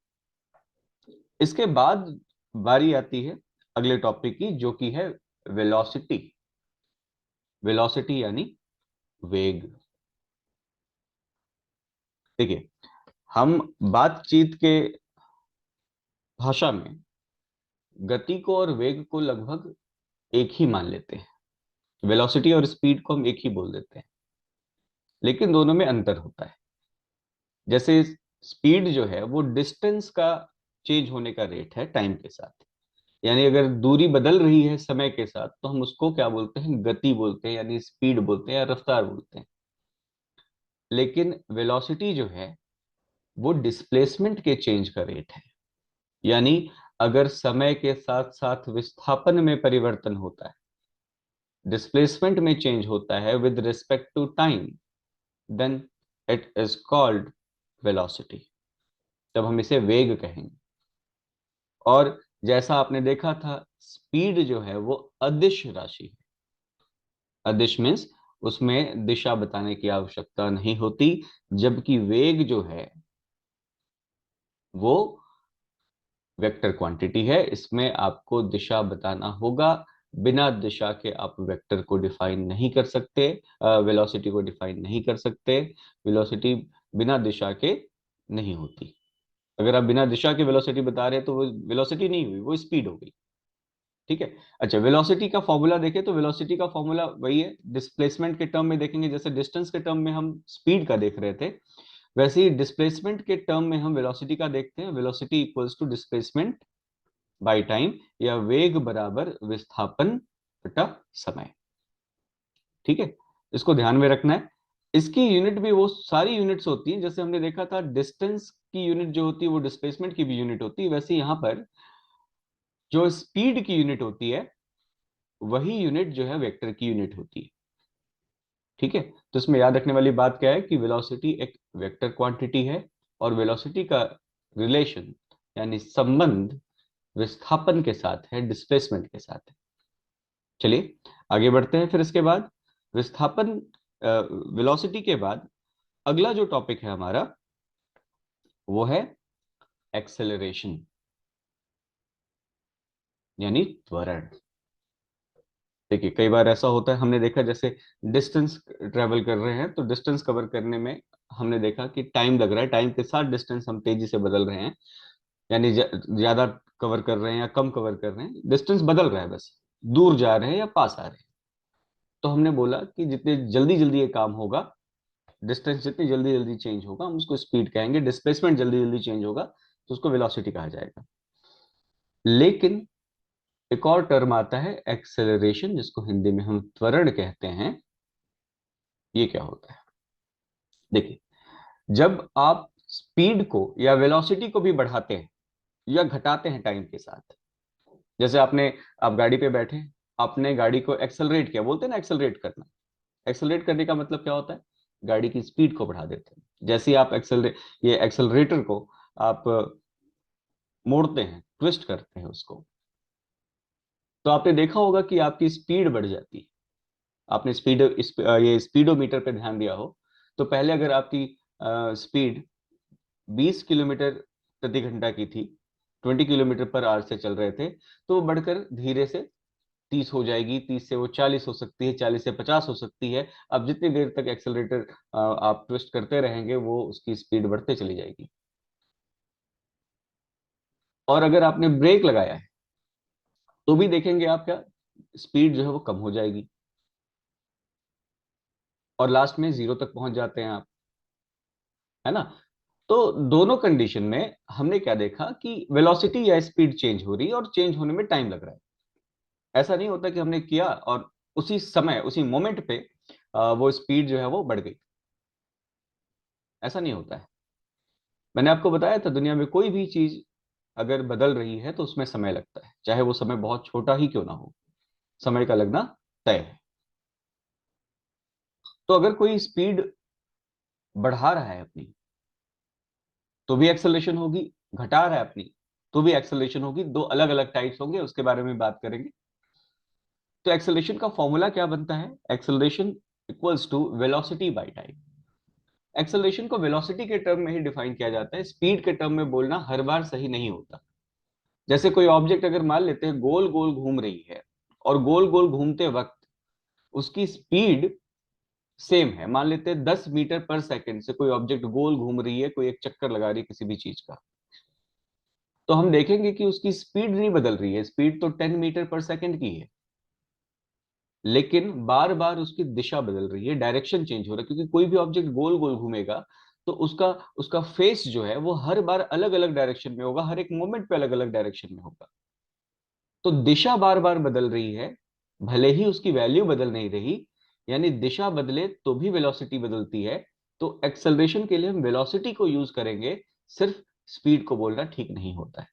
इसके बाद बारी आती है अगले टॉपिक की, जो कि है वेलोसिटी। वेलोसिटी यानी वेग। देखिए, हम बातचीत के भाषा में गति को और वेग को लगभग एक ही मान लेते हैं। वेलोसिटी और स्पीड को हम एक ही बोल देते हैं, लेकिन दोनों में अंतर होता है। जैसे स्पीड जो है वो डिस्टेंस का चेंज होने का रेट है टाइम के साथ। यानी अगर दूरी बदल रही है समय के साथ तो हम उसको क्या बोलते हैं, गति बोलते हैं, यानी स्पीड बोलते हैं या रफ्तार बोलते हैं। लेकिन वेलोसिटी जो है वो डिस्प्लेसमेंट के चेंज का रेट है। यानी अगर समय के साथ साथ विस्थापन में परिवर्तन होता है, डिस्प्लेसमेंट में चेंज होता है with respect to time, then it is called velocity. तब हम इसे वेग कहेंगे। और जैसा आपने देखा था, स्पीड जो है वो अदिश राशि है। अदिश मीन्स उसमें दिशा बताने की आवश्यकता नहीं होती, जबकि वेग जो है वो वेक्टर क्वांटिटी है। इसमें आपको दिशा बताना होगा। बिना दिशा के आप वेक्टर को डिफाइन नहीं कर सकते, वेलोसिटी को डिफाइन नहीं कर सकते। वेलोसिटी बिना दिशा के नहीं होती। अगर आप बिना दिशा के वेलोसिटी बता रहे हैं तो वो वेलोसिटी नहीं हुई, वो स्पीड हो गई। ठीक है। अच्छा, वेलोसिटी का फॉर्मूला देखें तो वेलोसिटी का फॉर्मूला वही है। डिस्प्लेसमेंट के टर्म में देखेंगे, जैसे डिस्टेंस के टर्म में हम स्पीड का देख रहे थे, वैसे ही डिस्प्लेसमेंट के टर्म में हम वेलोसिटी का देखते हैं। Velocity equals to displacement by time, या वेग बराबर विस्थापन बटा समय। ठीक है, इसको ध्यान में रखना है। इसकी यूनिट भी वो सारी यूनिट्स होती हैं, जैसे हमने देखा था डिस्टेंस की यूनिट जो होती है वो डिस्प्लेसमेंट की भी यूनिट होती है, वैसे यहाँ पर जो स्पीड की यूनिट होती है वही यूनिट जो है वेक्टर की यूनिट होती है। ठीक है, तो इसमें याद रखने वाली बात क्या है कि वेलोसिटी एक वेक्टर क्वांटिटी है और वेलोसिटी का रिलेशन यानी संबंध विस्थापन के साथ है, डिस्प्लेसमेंट के साथ है। चलिए आगे बढ़ते हैं। फिर इसके बाद विस्थापन, वेलोसिटी के बाद अगला जो टॉपिक है हमारा वो है एक्सेलरेशन, यानी त्वरण। देखिए कई बार ऐसा होता है, हमने देखा जैसे डिस्टेंस ट्रेवल कर रहे हैं तो डिस्टेंस कवर करने में हमने देखा कि टाइम लग रहा है, टाइम के साथ डिस्टेंस हम तेजी से बदल रहे हैं। यानी ज्यादा कवर कर रहे हैं या कम कवर कर रहे हैं, डिस्टेंस बदल रहा है, बस दूर जा रहे हैं या पास आ रहे हैं। तो हमने बोला कि जितने जल्दी जल्दी ये काम होगा, डिस्टेंस जितनी जल्दी जल्दी चेंज होगा हम उसको स्पीड कहेंगे, डिस्प्लेसमेंट जल्दी जल्दी चेंज होगा तो उसको वेलोसिटी कहा जाएगा। लेकिन एक और टर्म आता है एक्सेलरेशन, जिसको हिंदी में हम त्वरण कहते हैं। ये क्या होता है? देखिए, जब आप स्पीड को या वेलोसिटी को भी बढ़ाते हैं या घटाते हैं टाइम के साथ, जैसे आप गाड़ी पे बैठे, आपने गाड़ी को एक्सेलरेट किया, बोलते हैं ना एक्सेलरेट करना। एक्सेलरेट करने का मतलब क्या होता है? गाड़ी की स्पीड को बढ़ा देते हैं। जैसे ही आप ये एक्सेलरेटर को आप मोड़ते हैं, ट्विस्ट करते हैं उसको, तो आपने देखा होगा कि आपकी स्पीड बढ़ जाती है। आपने ये स्पीडोमीटर पे ध्यान दिया हो तो पहले अगर आपकी स्पीड 20 किलोमीटर प्रति घंटा की थी, 20 किलोमीटर पर आवर से चल रहे थे, तो वो बढ़कर धीरे से 30 हो जाएगी, 30 से वो 40 हो सकती है, 40 से 50 हो सकती है। अब जितनी देर तक एक्सेलरेटर आप ट्विस्ट करते रहेंगे वो उसकी स्पीड बढ़ते चली जाएगी। और अगर आपने ब्रेक लगाया है तो भी देखेंगे आप क्या, स्पीड जो है वो कम हो जाएगी और लास्ट में जीरो तक पहुंच जाते हैं आप, है ना। तो दोनों कंडीशन में हमने क्या देखा कि वेलोसिटी या स्पीड चेंज हो रही है और चेंज होने में टाइम लग रहा है। ऐसा नहीं होता कि हमने किया और उसी समय उसी मोमेंट पे वो स्पीड जो है वो बढ़ गई। ऐसा नहीं होता है। मैंने आपको बताया था दुनिया में कोई भी चीज अगर बदल रही है तो उसमें समय लगता है, चाहे वो समय बहुत छोटा ही क्यों ना हो, समय का लगना तय है। तो अगर कोई स्पीड बढ़ा रहा है अपनी तो भी एक्सेलरेशन होगी, घटा रहा है अपनी तो भी एक्सेलरेशन होगी। दो अलग अलग टाइप्स होंगे, उसके बारे में बात करेंगे। तो एक्सेलरेशन का फॉर्मूला क्या बनता है? Acceleration equals to velocity by time. Acceleration को वेलोसिटी के टर्म में ही डिफाइन किया जाता है, स्पीड के टर्म में बोलना हर बार सही नहीं होता। जैसे कोई ऑब्जेक्ट अगर मान लेते हैं गोल गोल घूम रही है और गोल गोल घूमते वक्त उसकी स्पीड सेम है, मान लेते हैं 10 मीटर पर सेकंड से कोई ऑब्जेक्ट गोल घूम रही है, कोई एक चक्कर लगा रही है किसी भी चीज का, तो हम देखेंगे कि उसकी स्पीड नहीं बदल रही है, स्पीड तो 10 मीटर पर सेकंड की है, लेकिन बार बार उसकी दिशा बदल रही है, डायरेक्शन चेंज हो रहा है, क्योंकि कोई भी ऑब्जेक्ट गोल गोल घूमेगा तो उसका उसका फेस जो है वो हर बार अलग अलग डायरेक्शन में होगा, हर एक मोमेंट पे अलग अलग डायरेक्शन में होगा। तो दिशा बार बार बदल रही है, भले ही उसकी वैल्यू बदल नहीं रही, यानी दिशा बदले तो भी वेलोसिटी बदलती है। तो एक्सेलरेशन के लिए हम वेलोसिटी को यूज करेंगे, सिर्फ स्पीड को बोलना ठीक नहीं होता है।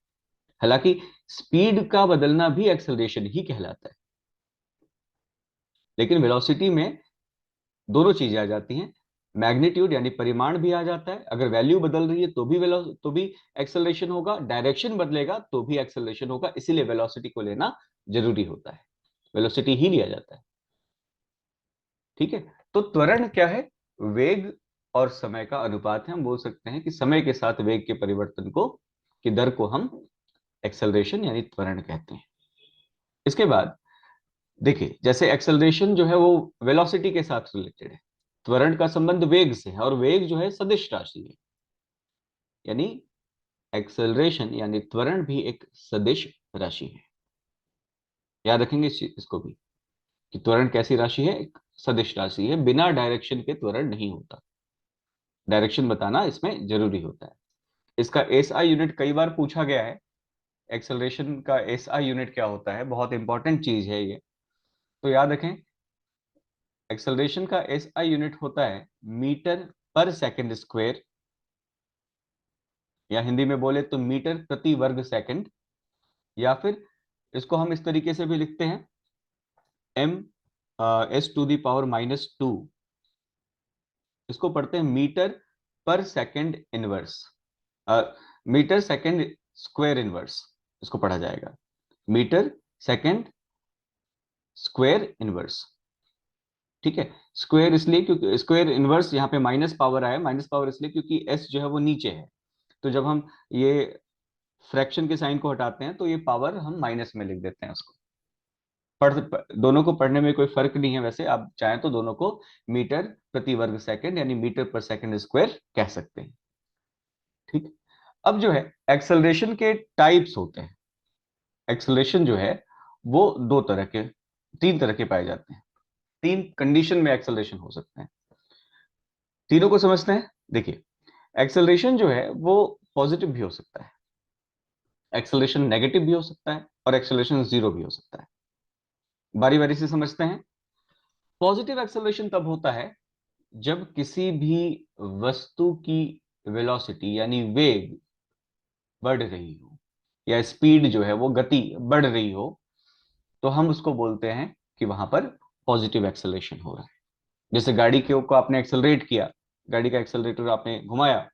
हालांकि स्पीड का बदलना भी एक्सेलरेशन ही कहलाता है, लेकिन वेलोसिटी में दोनों चीजें आ जाती हैं। मैग्नीट्यूड यानी परिमाण भी आ जाता है, अगर वैल्यू बदल रही है तो भी एक्सेलरेशन होगा, डायरेक्शन बदलेगा तो भी एक्सेलरेशन होगा, इसीलिए वेलोसिटी को लेना जरूरी होता है, वेलोसिटी ही लिया जाता है। ठीक है, तो त्वरण क्या है? वेग और समय का अनुपात है। हम बोल सकते हैं कि समय के साथ वेग के परिवर्तन को, की दर को हम एक्सेलरेशन यानी त्वरण कहते हैं। इसके बाद देखिए, जैसे एक्सेलरेशन जो है वो वेलोसिटी के साथ रिलेटेड है, त्वरण का संबंध वेग से है, और वेग जो है सदिश राशि है, यानी एक्सेलरेशन यानी त्वरण भी एक सदिश राशि है। याद रखेंगे इसको भी, कि त्वरण कैसी राशि है? एक सदिश राशि है, बिना डायरेक्शन के त्वरण नहीं होता, डायरेक्शन बताना इसमें जरूरी होता है। इसका एसआई यूनिट कई बार पूछा गया है, एक्सेलरेशन का एसआई यूनिट क्या होता है, बहुत इंपॉर्टेंट चीज है ये, तो याद रखें। एक्सेलरेशन का एसआई यूनिट होता है मीटर पर सेकंड स्क्वायर, या हिंदी में बोले तो मीटर प्रति वर्ग सेकंड, या फिर इसको हम इस तरीके से भी लिखते हैं M S to the power -2, इसको पढ़ते हैं metre per second inverse, metre second square inverse, इसको पढ़ा जाएगा मीटर सेकंड स्क्वायर इनवर्स। ठीक है, स्क्वायर इसलिए क्योंकि स्क्वायर इनवर्स यहाँ पे माइनस पावर आया, माइनस पावर इसलिए क्योंकि एस जो है वो नीचे है, तो जब हम ये फ्रैक्शन के साइन को हटाते हैं तो ये पावर हम माइनस में लिख देते हैं उसको। दोनों को पढ़ने में कोई फर्क नहीं है, वैसे आप चाहें तो दोनों को मीटर प्रति वर्ग सेकंड यानी मीटर पर सेकंड स्क्वायर कह सकते हैं। ठीक, अब जो है एक्सेलरेशन के टाइप्स होते हैं। एक्सेलरेशन जो है वो दो तरह के, तीन तरह के पाए जाते हैं, तीन कंडीशन में एक्सेलरेशन हो सकते हैं। तीनों को समझते हैं। देखिए, एक्सेलरेशन जो है वो पॉजिटिव भी हो सकता है, एक्सेलरेशन नेगेटिव भी हो सकता है, और एक्सेलरेशन जीरो भी हो सकता है। बारी बारी से समझते हैं। पॉजिटिव एक्सेलरेशन तब होता है जब किसी भी वस्तु की वेलोसिटी यानी वेग बढ़ रही हो, या स्पीड जो है वो गति बढ़ रही हो, तो हम उसको बोलते हैं कि वहां पर पॉजिटिव एक्सेलरेशन हो रहा है। जैसे गाड़ी को आपने एक्सेलरेट किया, गाड़ी का एक्सेलरेटर आपने घुमाया,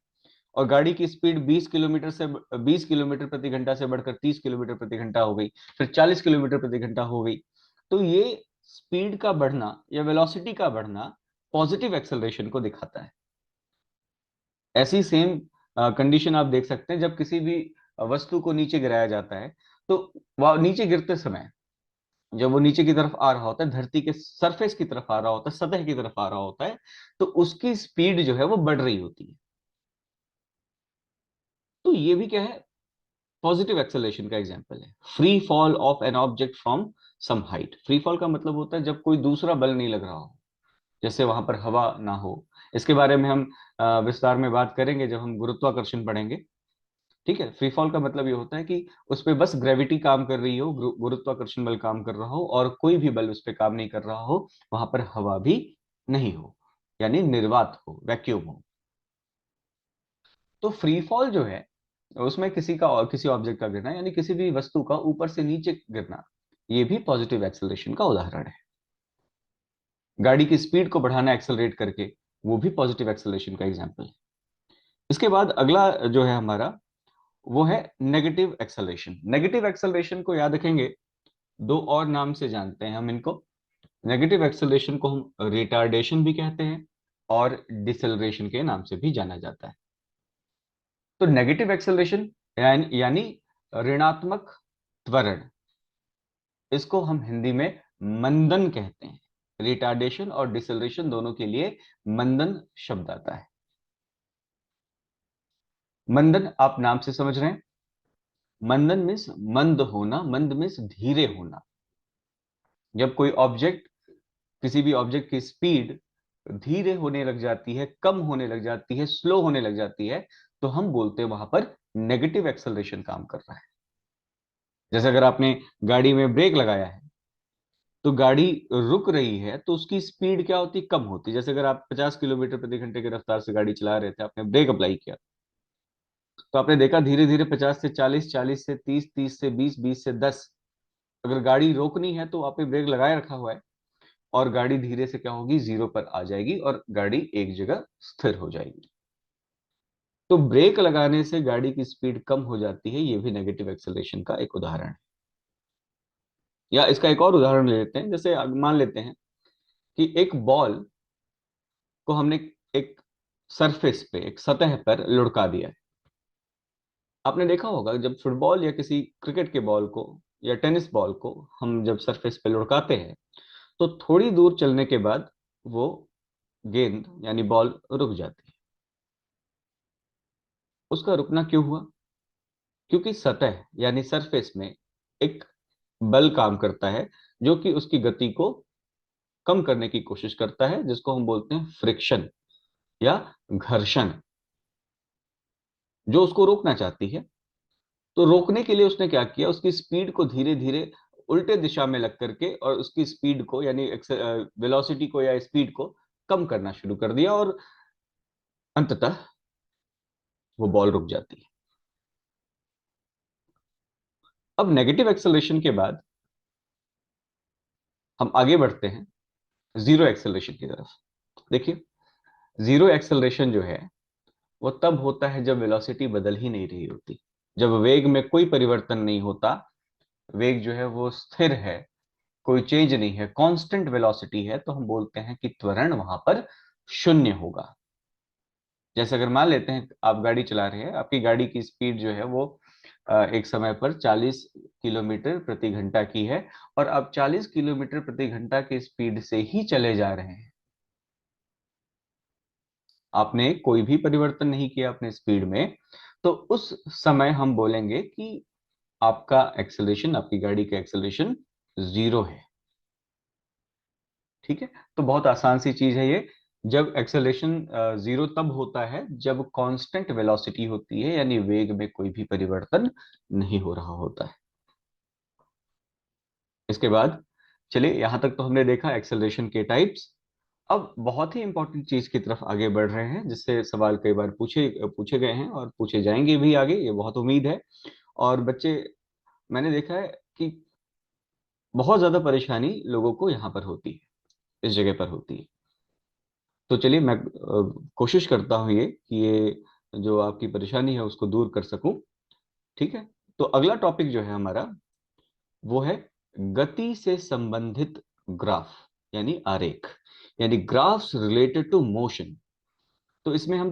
और गाड़ी की स्पीड 20 किलोमीटर प्रति घंटा से बढ़कर 30 किलोमीटर प्रति घंटा हो गई, फिर 40 किलोमीटर प्रति घंटा हो गई, तो ये स्पीड का बढ़ना या वेलोसिटी का बढ़ना पॉजिटिव एक्सेलरेशन को दिखाता है। ऐसी सेम कंडीशन आप देख सकते हैं जब किसी भी वस्तु को नीचे गिराया जाता है, तो वह नीचे गिरते समय जब वो नीचे की तरफ आ रहा होता है, धरती के सरफेस की तरफ आ रहा होता है, सतह की तरफ आ रहा होता है, तो उसकी स्पीड जो है वो बढ़ रही होती है। तो ये भी क्या है? पॉजिटिव एक्सेलरेशन का एग्जांपल है। Free fall of an object from some height. Free fall का मतलब होता है जब कोई दूसरा बल नहीं लग रहा हो, जैसे वहां पर हवा ना हो। इसके बारे में हम विस्तार में बात करेंगे जब हम गुरुत्वाकर्षण पढ़ेंगे। ठीक है, फ्री फॉल का मतलब ये होता है कि उस पर बस ग्रेविटी काम कर रही हो, गुरुत्वाकर्षण बल काम कर रहा हो, और कोई भी बल उस पर काम नहीं कर रहा हो, वहां पर हवा भी नहीं हो, यानी निर्वात हो, वैक्यूम हो। तो फ्री फॉल जो है उसमें किसी ऑब्जेक्ट का गिरना, यानी किसी भी वस्तु का ऊपर से नीचे गिरना, ये भी पॉजिटिव एक्सेलरेशन का उदाहरण है। गाड़ी की स्पीड को बढ़ाना एक्सेलरेट करके, वो भी पॉजिटिव एक्सेलरेशन का एग्जाम्पल है। इसके बाद अगला जो है हमारा, वो है नेगेटिव एक्सेलरेशन। नेगेटिव एक्सेलरेशन को याद रखेंगे, दो और नाम से जानते हैं हम इनको। नेगेटिव एक्सेलरेशन को हम रिटार्डेशन भी कहते हैं, और डिसेलरेशन के नाम से भी जाना जाता है। तो नेगेटिव एक्सेलरेशन यानी ऋणात्मक त्वरण, इसको हम हिंदी में मंदन कहते हैं। रिटार्डेशन और डिसेलरेशन दोनों के लिए मंदन शब्द आता है। मंदन आप नाम से समझ रहे हैं, मंदन मीन्स मंद होना, मंद मीन्स धीरे होना। जब कोई ऑब्जेक्ट, किसी भी ऑब्जेक्ट की स्पीड धीरे होने लग जाती है, कम होने लग जाती है, स्लो होने लग जाती है, तो हम बोलते हैं वहां पर नेगेटिव एक्सेलरेशन काम कर रहा है। जैसे अगर आपने गाड़ी में ब्रेक लगाया है तो गाड़ी रुक रही है, तो उसकी स्पीड क्या होती, कम होती। जैसे अगर आप 50 किलोमीटर प्रति घंटे की रफ्तार से गाड़ी चला रहे थे, आपने ब्रेक अप्लाई किया, तो आपने देखा धीरे धीरे 50 से 40, 40 से 30, 30 से 20, 20 से 10। अगर गाड़ी रोकनी है तो आपने ब्रेक लगाए रखा हुआ है, और गाड़ी धीरे से क्या होगी, जीरो पर आ जाएगी और गाड़ी एक जगह स्थिर हो जाएगी। तो ब्रेक लगाने से गाड़ी की स्पीड कम हो जाती है, ये भी नेगेटिव एक्सेलरेशन का एक उदाहरण है। या इसका एक और उदाहरण ले लेते हैं। जैसे मान लेते हैं कि एक बॉल को हमने एक सरफेस पे, एक सतह पर लुढ़का दिया है। आपने देखा होगा जब फुटबॉल या किसी क्रिकेट के बॉल को या टेनिस बॉल को हम जब सरफेस पे लुढ़काते हैं, तो थोड़ी दूर चलने के बाद वो गेंद यानी बॉल रुक जाती है। उसका रुकना क्यों हुआ? क्योंकि सतह यानी सरफेस में एक बल काम करता है, जो कि उसकी गति को कम करने की कोशिश करता है, जिसको हम बोलते हैं फ्रिक्शन या घर्षण, जो उसको रोकना चाहती है। तो रोकने के लिए उसने क्या किया, उसकी स्पीड को धीरे धीरे उल्टे दिशा में लग करके और उसकी स्पीड को यानी वेलोसिटी को या स्पीड को कम करना शुरू कर दिया, और अंततः वो बॉल रुक जाती है। अब नेगेटिव एक्सेलरेशन के बाद हम आगे बढ़ते हैं जीरो एक्सेलरेशन की तरफ। देखिए, जीरो एक्सेलरेशन जो है वो तब होता है जब वेलोसिटी बदल ही नहीं रही होती, जब वेग में कोई परिवर्तन नहीं होता, वेग जो है वो स्थिर है, कोई चेंज नहीं है, कांस्टेंट वेलोसिटी है, तो हम बोलते हैं कि त्वरण वहां पर शून्य होगा। जैसे अगर मान लेते हैं आप गाड़ी चला रहे हैं, आपकी गाड़ी की स्पीड जो है वो एक समय पर 40 किलोमीटर प्रति घंटा की है, और आप 40 किलोमीटर प्रति घंटा की स्पीड से ही चले जा रहे हैं। आपने कोई भी परिवर्तन नहीं किया अपने स्पीड में, तो उस समय हम बोलेंगे कि आपका एक्सेलरेशन, आपकी गाड़ी का एक्सेलरेशन जीरो है। ठीक है, तो बहुत आसान सी चीज है ये। जब एक्सेलरेशन जीरो तब होता है जब कांस्टेंट वेलोसिटी होती है, यानी वेग में कोई भी परिवर्तन नहीं हो रहा होता है। इसके बाद चलिए, यहां तक तो हमने देखा एक्सेलरेशन के टाइप्स। अब बहुत ही इंपॉर्टेंट चीज की तरफ आगे बढ़ रहे हैं, जिससे सवाल कई बार पूछे पूछे गए हैं और पूछे जाएंगे भी आगे, ये बहुत उम्मीद है। और बच्चे, मैंने देखा है कि बहुत ज्यादा परेशानी लोगों को यहाँ पर होती है, इस जगह पर होती है। तो चलिए, मैं कोशिश करता हूँ ये कि ये जो आपकी परेशानी है उसको दूर कर सकूं। ठीक है, तो अगला टॉपिक जो है हमारा, वो है गति से संबंधित ग्राफ, यानी आरेख, यानी ग्राफ्स रिलेटेड टू मोशन। तो इसमें हम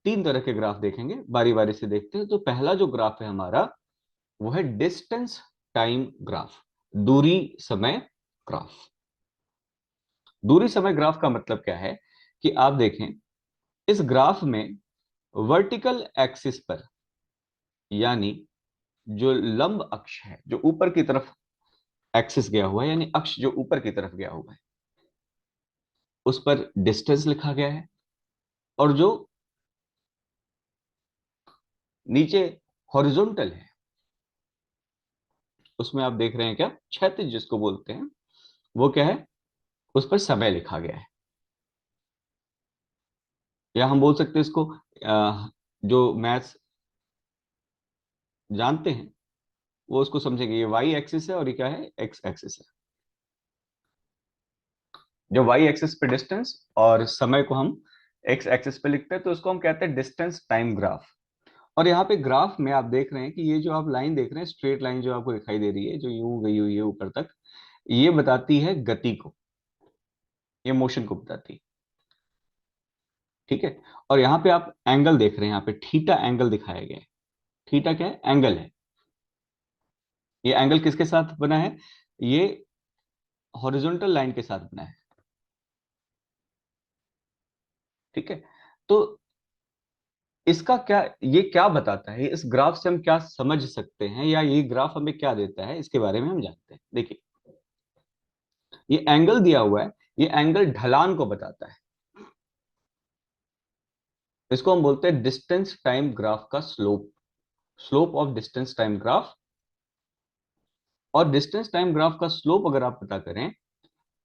तीन तरह के ग्राफ देखेंगे, बारी बारी से देखते हैं। तो पहला जो ग्राफ है हमारा, वो है डिस्टेंस टाइम ग्राफ, दूरी समय ग्राफ। दूरी समय ग्राफ का मतलब क्या है कि आप देखें, इस ग्राफ में वर्टिकल एक्सिस पर, यानी जो लंब अक्ष है, जो ऊपर की तरफ एक्सिस गया हुआ है, यानी अक्ष जो ऊपर की तरफ गया हुआ है, उस पर डिस्टेंस लिखा गया है। और जो नीचे हॉरिजॉन्टल है, उसमें आप देख रहे हैं क्या, क्षैतिज जिसको बोलते हैं, वो क्या है, उस पर समय लिखा गया है। या हम बोल सकते हैं इसको, जो मैथ्स जानते हैं वो उसको समझेंगे, ये वाई एक्सिस है और ये क्या है, एक्स एक्सिस है। जो वाई एक्सिस पे डिस्टेंस और समय को हम एक्स एक्सिस पे लिखते हैं, तो उसको हम कहते हैं डिस्टेंस टाइम ग्राफ। और यहाँ पे ग्राफ में आप देख रहे हैं कि ये जो आप लाइन देख रहे हैं, स्ट्रेट लाइन जो आपको दिखाई दे रही है, जो यूं गई हुई है ऊपर तक, ये बताती है गति को, ये मोशन को बताती है। ठीक है, और यहाँ पे आप एंगल देख रहे हैं, यहाँ पे थीटा एंगल दिखाया गया है। थीटा क्या है, एंगल है। ये एंगल किसके साथ बना है, ये हॉरिजॉन्टल लाइन के साथ बना है। ठीक है, तो इसका क्या, ये क्या बताता है, इस ग्राफ से हम क्या समझ सकते हैं, या ये ग्राफ हमें क्या देता है, इसके बारे में हम जानते हैं। देखिए, ये एंगल दिया हुआ है, ये एंगल ढलान को बताता है। इसको हम बोलते हैं डिस्टेंस टाइम ग्राफ का slope, slope of distance time graph. और डिस्टेंस टाइम ग्राफ का स्लोप अगर आप पता करें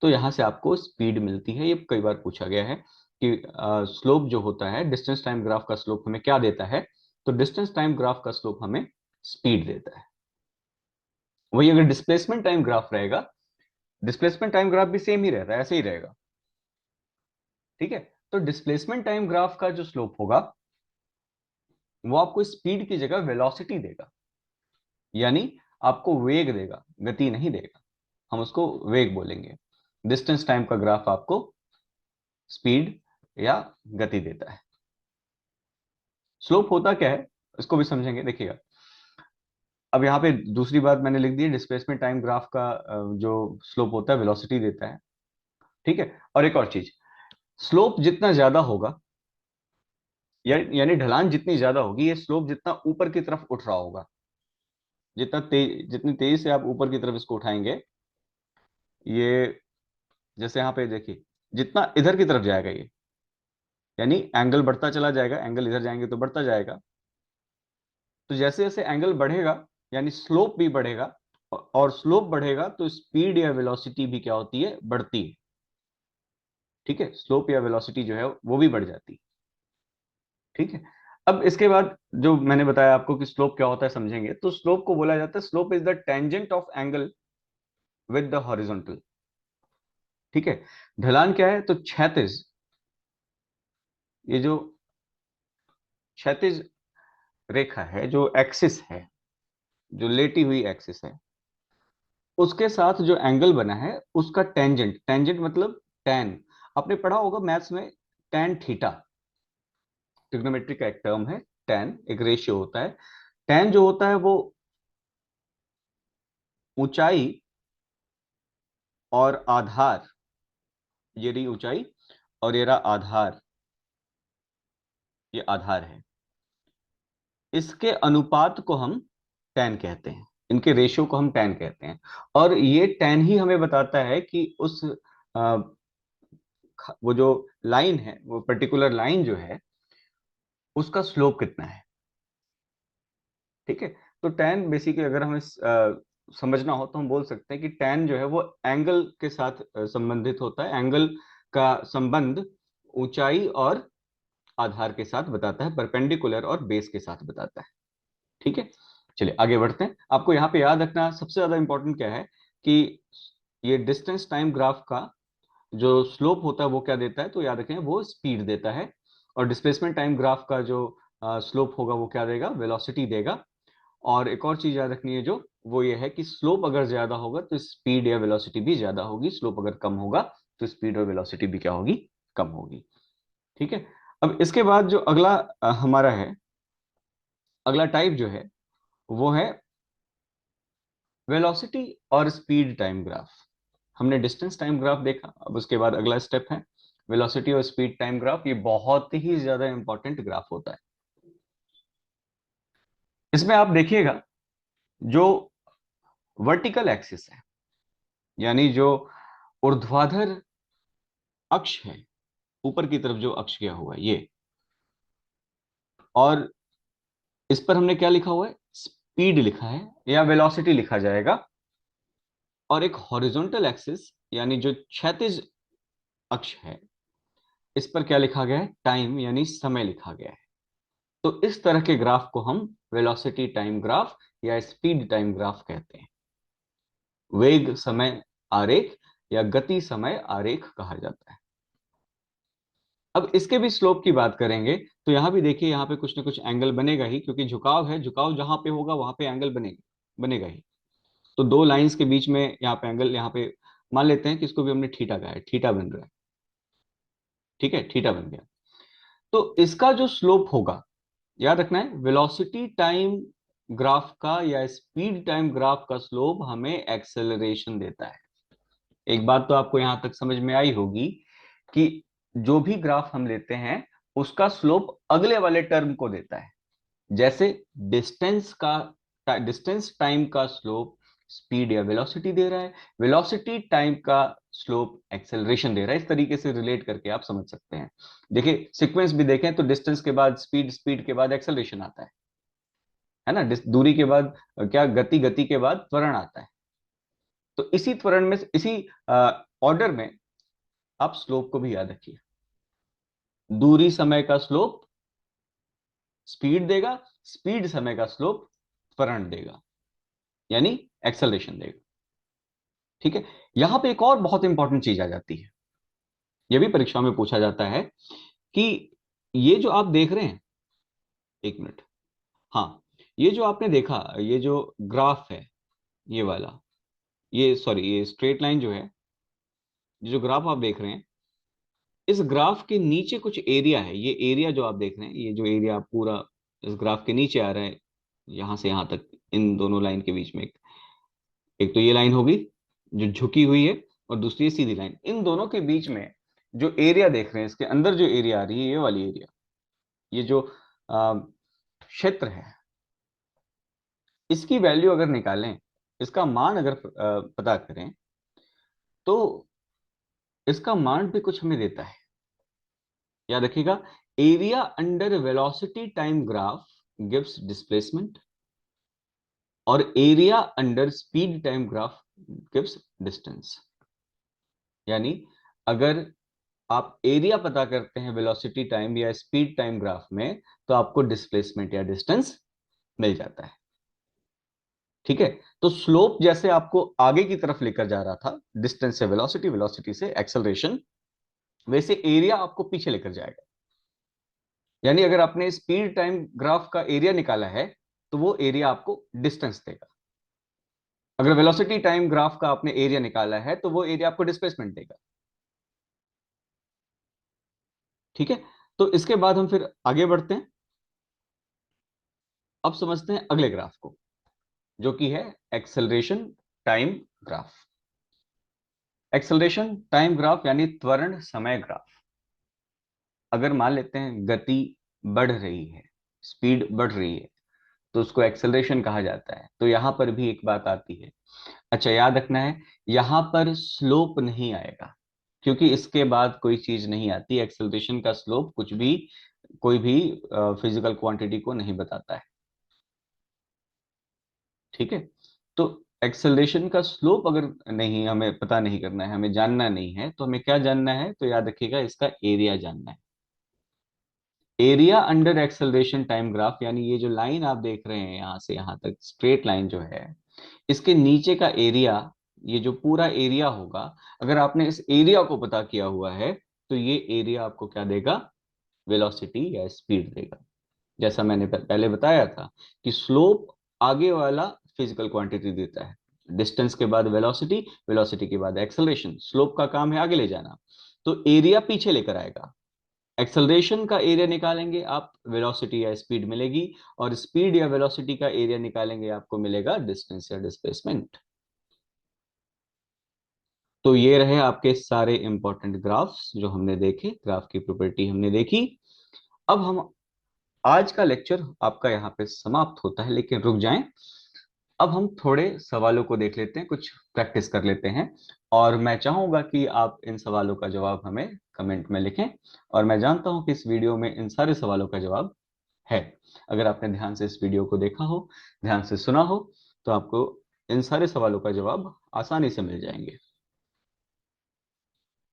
तो यहां से आपको स्पीड मिलती है। ये कई बार पूछा गया है कि स्लोप जो होता है, डिस्टेंस टाइम ग्राफ का स्लोप हमें क्या देता है, तो डिस्टेंस टाइम ग्राफ का स्लोप हमें स्पीड देता है। वही अगर डिस्प्लेसमेंट टाइम ग्राफ रहेगा, डिस्प्लेसमेंट टाइम ग्राफ भी सेम ही रहता है, ऐसे ही रहेगा, ठीक है। तो डिस्प्लेसमेंट टाइम ग्राफ का जो स्लोप होगा वो आपको स्पीड की जगह वेलोसिटी देगा, यानी आपको वेग देगा, गति नहीं देगा, हम उसको वेग बोलेंगे। डिस्टेंस टाइम का ग्राफ आपको स्पीड या गति देता है। स्लोप होता क्या है इसको भी समझेंगे, देखिएगा। अब यहाँ पे दूसरी बात मैंने लिख दी, डिस्प्लेसमेंट टाइम ग्राफ का जो स्लोप होता है वेलोसिटी देता है, ठीक है। और एक और चीज, स्लोप जितना ज्यादा होगा, यानी ढलान जितनी ज्यादा होगी, ये स्लोप जितना ऊपर की तरफ उठ रहा होगा, जितनी तेजी से आप ऊपर की तरफ इसको उठाएंगे, ये जैसे यहाँ पे देखिए, जितना इधर की तरफ जाएगा ये, यानी एंगल बढ़ता चला जाएगा, एंगल इधर जाएंगे तो बढ़ता जाएगा। तो जैसे जैसे एंगल बढ़ेगा यानी स्लोप भी बढ़ेगा, और स्लोप बढ़ेगा तो स्पीड या वेलोसिटी भी क्या होती है, बढ़ती है, ठीक है। स्लोप या वेलोसिटी जो है वो भी बढ़ जाती है, ठीक है। अब इसके बाद जो मैंने बताया आपको कि स्लोप क्या होता है समझेंगे, तो स्लोप को बोला जाता है, slope is the tangent of angle with the horizontal, ठीक है। ढलान क्या है, तो क्षैतिज, ये जो क्षैतिज रेखा है, जो एक्सिस है, जो लेटी हुई एक्सिस है, उसके साथ जो एंगल बना है उसका टेंजेंट, टेंजेंट मतलब टैन, आपने पढ़ा होगा मैथ्स में, टैन थीटा, ट्रिग्नोमेट्री का एक टर्म है, टैन एक रेशियो होता है। टैन जो होता है वो ऊंचाई और आधार, ये रही ऊंचाई और ये रहा आधार, ये आधार है, इसके अनुपात को हम टैन कहते हैं, इनके रेशियो को हम टैन कहते हैं। और ये टैन ही हमें बताता है कि उस वो जो लाइन है, वो पर्टिकुलर लाइन जो है उसका स्लोप कितना है, ठीक है। तो टैन बेसिकली अगर हमें समझना हो तो हम बोल सकते हैं कि टैन जो है वो एंगल के साथ संबंधित होता है, एंगल का संबंध ऊंचाई और आधार के साथ बताता है, परपेंडिकुलर और बेस के साथ बताता है, ठीक है। चलिए आगे बढ़ते हैं। आपको यहाँ पे याद रखना सबसे ज्यादा इंपॉर्टेंट क्या है कि ये डिस्टेंस टाइम ग्राफ का जो स्लोप होता है वो क्या देता है, तो याद रखें वो स्पीड देता है। और डिस्प्लेसमेंट टाइम ग्राफ का जो स्लोप होगा वो क्या देगा, वेलोसिटी देगा। और एक और चीज याद रखनी है जो, वो ये है कि स्लोप अगर ज्यादा होगा तो स्पीड या वेलोसिटी भी ज्यादा होगी, स्लोप अगर कम होगा तो स्पीड और वेलोसिटी भी क्या होगी, कम होगी, ठीक है। अब इसके बाद जो अगला हमारा है, अगला टाइप जो है वो है वेलोसिटी और स्पीड टाइम ग्राफ। हमने डिस्टेंस टाइम ग्राफ देखा, अब उसके बाद अगला स्टेप है वेलोसिटी और स्पीड टाइम ग्राफ। ये बहुत ही ज्यादा इंपॉर्टेंट ग्राफ होता है। इसमें आप देखिएगा जो वर्टिकल एक्सिस है, यानी जो ऊर्ध्वाधर अक्ष है, ऊपर की तरफ जो अक्ष गया हुआ है ये, और इस पर हमने क्या लिखा हुआ है, स्पीड लिखा है या वेलोसिटी लिखा जाएगा। और एक हॉरिजॉन्टल एक्सिस यानी जो क्षैतिज अक्ष है, इस पर क्या लिखा गया है, टाइम यानी समय लिखा गया है। तो इस तरह के ग्राफ को हम वेलोसिटी टाइम ग्राफ या स्पीड टाइम ग्राफ कहते हैं। वेग समय आरेख या गति समय आरेख कहा जाता है। अब इसके भी स्लोप की बात करेंगे तो यहां भी देखिए, यहां पे कुछ ना कुछ एंगल बनेगा ही, क्योंकि झुकाव है, झुकाव जहां पे होगा वहां पे एंगल बनेगा ही। तो दो लाइंस के बीच में यहाँ पे एंगल, यहाँ पे मान लेते हैं कि इसको भी हमने थीटा कहा है, थीटा बन रहा है, ठीक है, थीटा बन गया। तो इसका जो स्लोप होगा, याद रखना है, वेलोसिटी टाइम ग्राफ का या स्पीड टाइम ग्राफ का स्लोप हमें एक्सेलरेशन देता है। एक बात तो आपको यहां तक समझ में आई होगी कि जो भी ग्राफ हम लेते हैं उसका स्लोप अगले वाले टर्म को देता है। जैसे डिस्टेंस टाइम का स्लोप स्पीड या वेलोसिटी दे रहा है, वेलोसिटी टाइम का स्लोप एक्सेलरेशन दे रहा है। इस तरीके से रिलेट करके आप समझ सकते हैं। देखिए सीक्वेंस भी देखें तो डिस्टेंस के बाद स्पीड, स्पीड के बाद एक्सेलरेशन आता है ना, दूरी के बाद क्या, गति, गति के बाद त्वरण आता है। तो इसी त्वरण में, इसी ऑर्डर में आप स्लोप को भी याद रखिए। दूरी समय का स्लोप स्पीड देगा, स्पीड समय का स्लोप त्वरण देगा, यानी एक्सेलरेशन देगा। ठीक है, यहां पे एक और बहुत इंपॉर्टेंट चीज आ जाती है, यह भी परीक्षा में पूछा जाता है कि ये जो आप देख रहे हैं, एक मिनट, हाँ, ये जो आपने देखा, ये जो ग्राफ है, ये वाला, ये सॉरी, ये स्ट्रेट लाइन जो है, जो ग्राफ आप देख रहे हैं, इस ग्राफ के नीचे कुछ एरिया है। ये एरिया जो आप देख रहे हैं, ये जो एरिया पूरा इस ग्राफ के नीचे आ रहा है, यहां से यहां तक, इन दोनों लाइन के बीच में एक तो ये लाइन होगी जो झुकी हुई है, और दूसरी सीधी लाइन। इन दोनों के बीच में जो एरिया देख रहे हैं, इसके अंदर जो एरिया आ रही है, ये वाली एरिया, ये जो क्षेत्र है, इसकी वैल्यू अगर निकालें, इसका मान अगर पता करें, तो इसका मान भी कुछ हमें देता है। याद रखिएगा, area under velocity time graph gives displacement, और area under speed time graph gives distance. यानी अगर आप एरिया पता करते हैं वेलोसिटी टाइम या स्पीड टाइम ग्राफ में, तो आपको डिस्प्लेसमेंट या डिस्टेंस मिल जाता है। ठीक है, तो स्लोप जैसे आपको आगे की तरफ लेकर जा रहा था, डिस्टेंस से वेलोसिटी, वेलोसिटी से एक्सेलरेशन, वैसे एरिया आपको पीछे लेकर जाएगा। यानी अगर आपने स्पीड टाइम ग्राफ का एरिया निकाला है, तो वो एरिया आपको डिस्टेंस देगा। अगर वेलोसिटी टाइम ग्राफ का आपने एरिया निकाला है, तो वो एरिया आपको डिस्प्लेसमेंट देगा। ठीक है, तो इसके बाद हम फिर आगे बढ़ते हैं। अब समझते हैं अगले ग्राफ को, जो कि है acceleration time graph. Acceleration time graph यानी त्वरण समय ग्राफ। अगर मान लेते हैं गति बढ़ रही है, स्पीड बढ़ रही है, तो उसको एक्सेलरेशन कहा जाता है। तो यहां पर भी एक बात आती है, अच्छा याद रखना है, यहां पर स्लोप नहीं आएगा, क्योंकि इसके बाद कोई चीज नहीं आती। एक्सेलरेशन का स्लोप कुछ भी, कोई भी फिजिकल क्वांटिटी को नहीं बताता है। ठीक है, तो एक्सेलरेशन का स्लोप अगर नहीं, हमें पता नहीं करना है, हमें जानना नहीं है, तो हमें क्या जानना है, तो याद रखिएगा, इसका एरिया जानना है। Area under acceleration time graph, यानी ये जो लाइन आप देख रहे हैं यहां से यहां तक, स्ट्रेट लाइन जो है, इसके नीचे का एरिया, ये जो पूरा एरिया होगा, अगर आपने इस एरिया को पता किया हुआ है, तो ये एरिया आपको क्या देगा, वेलोसिटी या स्पीड देगा। जैसा मैंने पहले बताया था कि स्लोप आगे वाला फिजिकल क्वांटिटी देता है, डिस्टेंस के बाद वेलोसिटी, वेलोसिटी के बाद एक्सेलरेशन, स्लोप का काम है आगे ले जाना, तो एरिया पीछे लेकर आएगा। एक्सेलरेशन का एरिया निकालेंगे आप, वेलोसिटी या स्पीड मिलेगी, और स्पीड या वेलोसिटी का एरिया निकालेंगे, आपको मिलेगा डिस्टेंस या डिस्प्लेसमेंट। तो ये रहे आपके सारे इंपॉर्टेंट ग्राफ्स जो हमने देखे, ग्राफ की प्रॉपर्टी हमने देखी। अब हम, आज का लेक्चर आपका यहाँ पे समाप्त होता है, लेकिन रुक जाएं, अब हम थोड़े सवालों को देख लेते हैं, कुछ प्रैक्टिस कर लेते हैं, और मैं चाहूंगा कि आप इन सवालों का जवाब हमें कमेंट में लिखें। और मैं जानता हूं कि इस वीडियो में इन सारे सवालों का जवाब है। अगर आपने ध्यान से इस वीडियो को देखा हो, ध्यान से सुना हो, तो आपको इन सारे सवालों का जवाब आसानी से मिल जाएंगे।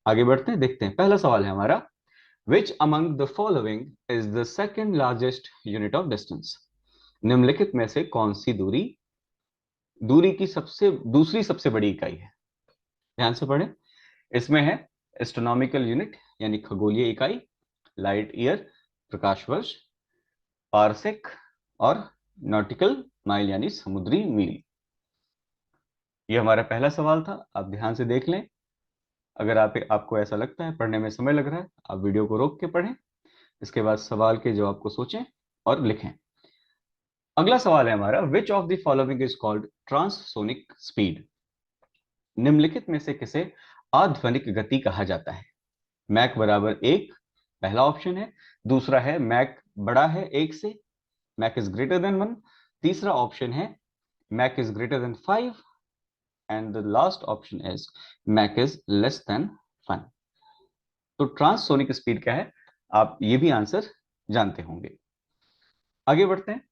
आगे बढ़ते हैं, देखते हैं। पहला सवाल है हमारा, which among the following is the second largest unit of distance. निम्नलिखित में से कौन सी दूरी, दूरी की सबसे, दूसरी सबसे बड़ी इकाई है। ध्यान से पढ़ें, इसमें है एस्ट्रोनॉमिकल यूनिट यानी खगोलीय इकाई, लाइट ईयर प्रकाश वर्ष, पारसेक, और नॉटिकल माइल यानी समुद्री मील। ये हमारा पहला सवाल था, आप ध्यान से देख लें। अगर आपको ऐसा लगता है पढ़ने में समय लग रहा है, आप वीडियो को रोक के पढ़ें, इसके बाद सवाल के जवाब को सोचें और लिखें। अगला सवाल है हमारा, which of the following is called transonic speed. निम्नलिखित में से किसे अध्वनिक गति कहा जाता है। मैक बराबर एक पहला ऑप्शन है, दूसरा है मैक बड़ा है एक से, max is greater than one, तीसरा ऑप्शन है max is greater than 5, and the last option is Mach is less than 1. तो ट्रांससोनिक स्पीड क्या है, आप ये भी आंसर जानते होंगे। आगे बढ़ते हैं।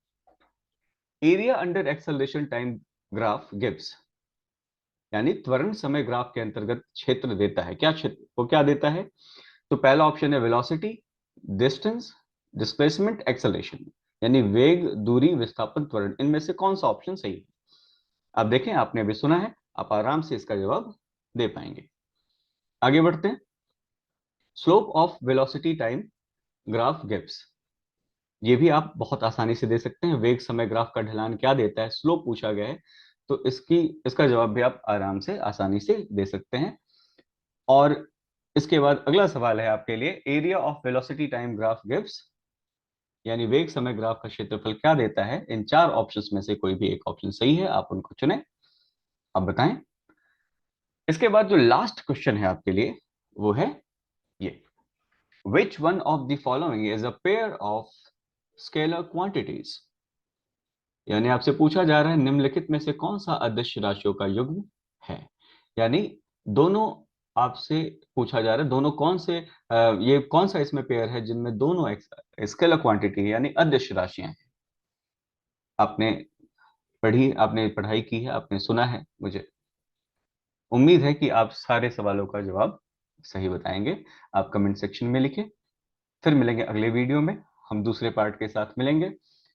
Area under acceleration time graph gives, यानी त्वरण समय ग्राफ के अंतर्गत क्षेत्र देता है। क्या क्षेत्र, वो क्या देता है? तो पहला ऑप्शन है वेलोसिटी, डिस्टेंस, डिस्प्लेसमेंट, एक्सेलरेशन, यानी वेग, दूरी, विस्थापन, त्वरण। इनमें से कौन सा ऑप्शन सही है? आप देखें, आपने अभी सुना है, आप आराम से इसका जवाब दे पाएंगे। आगे बढ़ते हैं। Slope of velocity time graph gives, ये भी आप बहुत आसानी से दे सकते हैं। वेग समय ग्राफ का ढलान क्या देता है, स्लोप पूछा गया है, तो इसका जवाब भी आप आराम से आसानी से दे सकते हैं। और इसके बाद अगला सवाल है आपके लिए, area of velocity time graph gives, यानी वेग समय ग्राफ का क्षेत्रफल क्या देता है? इन चार ऑप्शंस में से कोई भी एक ऑप्शन सही है, आप उनको चुनें, आप बताएं। इसके बाद जो लास्ट क्वेश्चन है आपके लिए वो है ये, which one of the following is a pair of scalar quantities, यानी आपसे पूछा जा रहा है निम्नलिखित में से कौन सा अदिश राशियों का युग्म है। यानी दोनों आपसे पूछा जा रहा है, दोनों कौन से ये कौन सा इसमें पेयर है जिनमें दोनों स्केलर क्वांटिटी यानी अदिश राशियां हैं। आपने आपने पढ़ाई की है, आपने सुना है, मुझे उम्मीद है कि आप सारे सवालों का जवाब सही बताएंगे। आप कमेंट सेक्शन में लिखें। फिर मिलेंगे अगले वीडियो में, हम दूसरे पार्ट के साथ मिलेंगे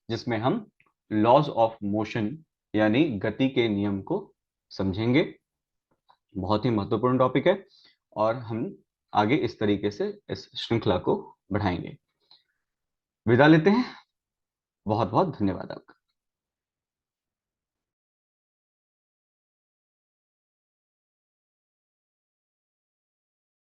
जिसमें हम लॉज ऑफ मोशन यानी गति के नियम को समझेंगे। बहुत ही महत्वपूर्ण टॉपिक है और हम आगे इस तरीके से इस श्रृंखला को बढ़ाएंगे। विदा लेते हैं, बहुत बहुत धन्यवाद आपका।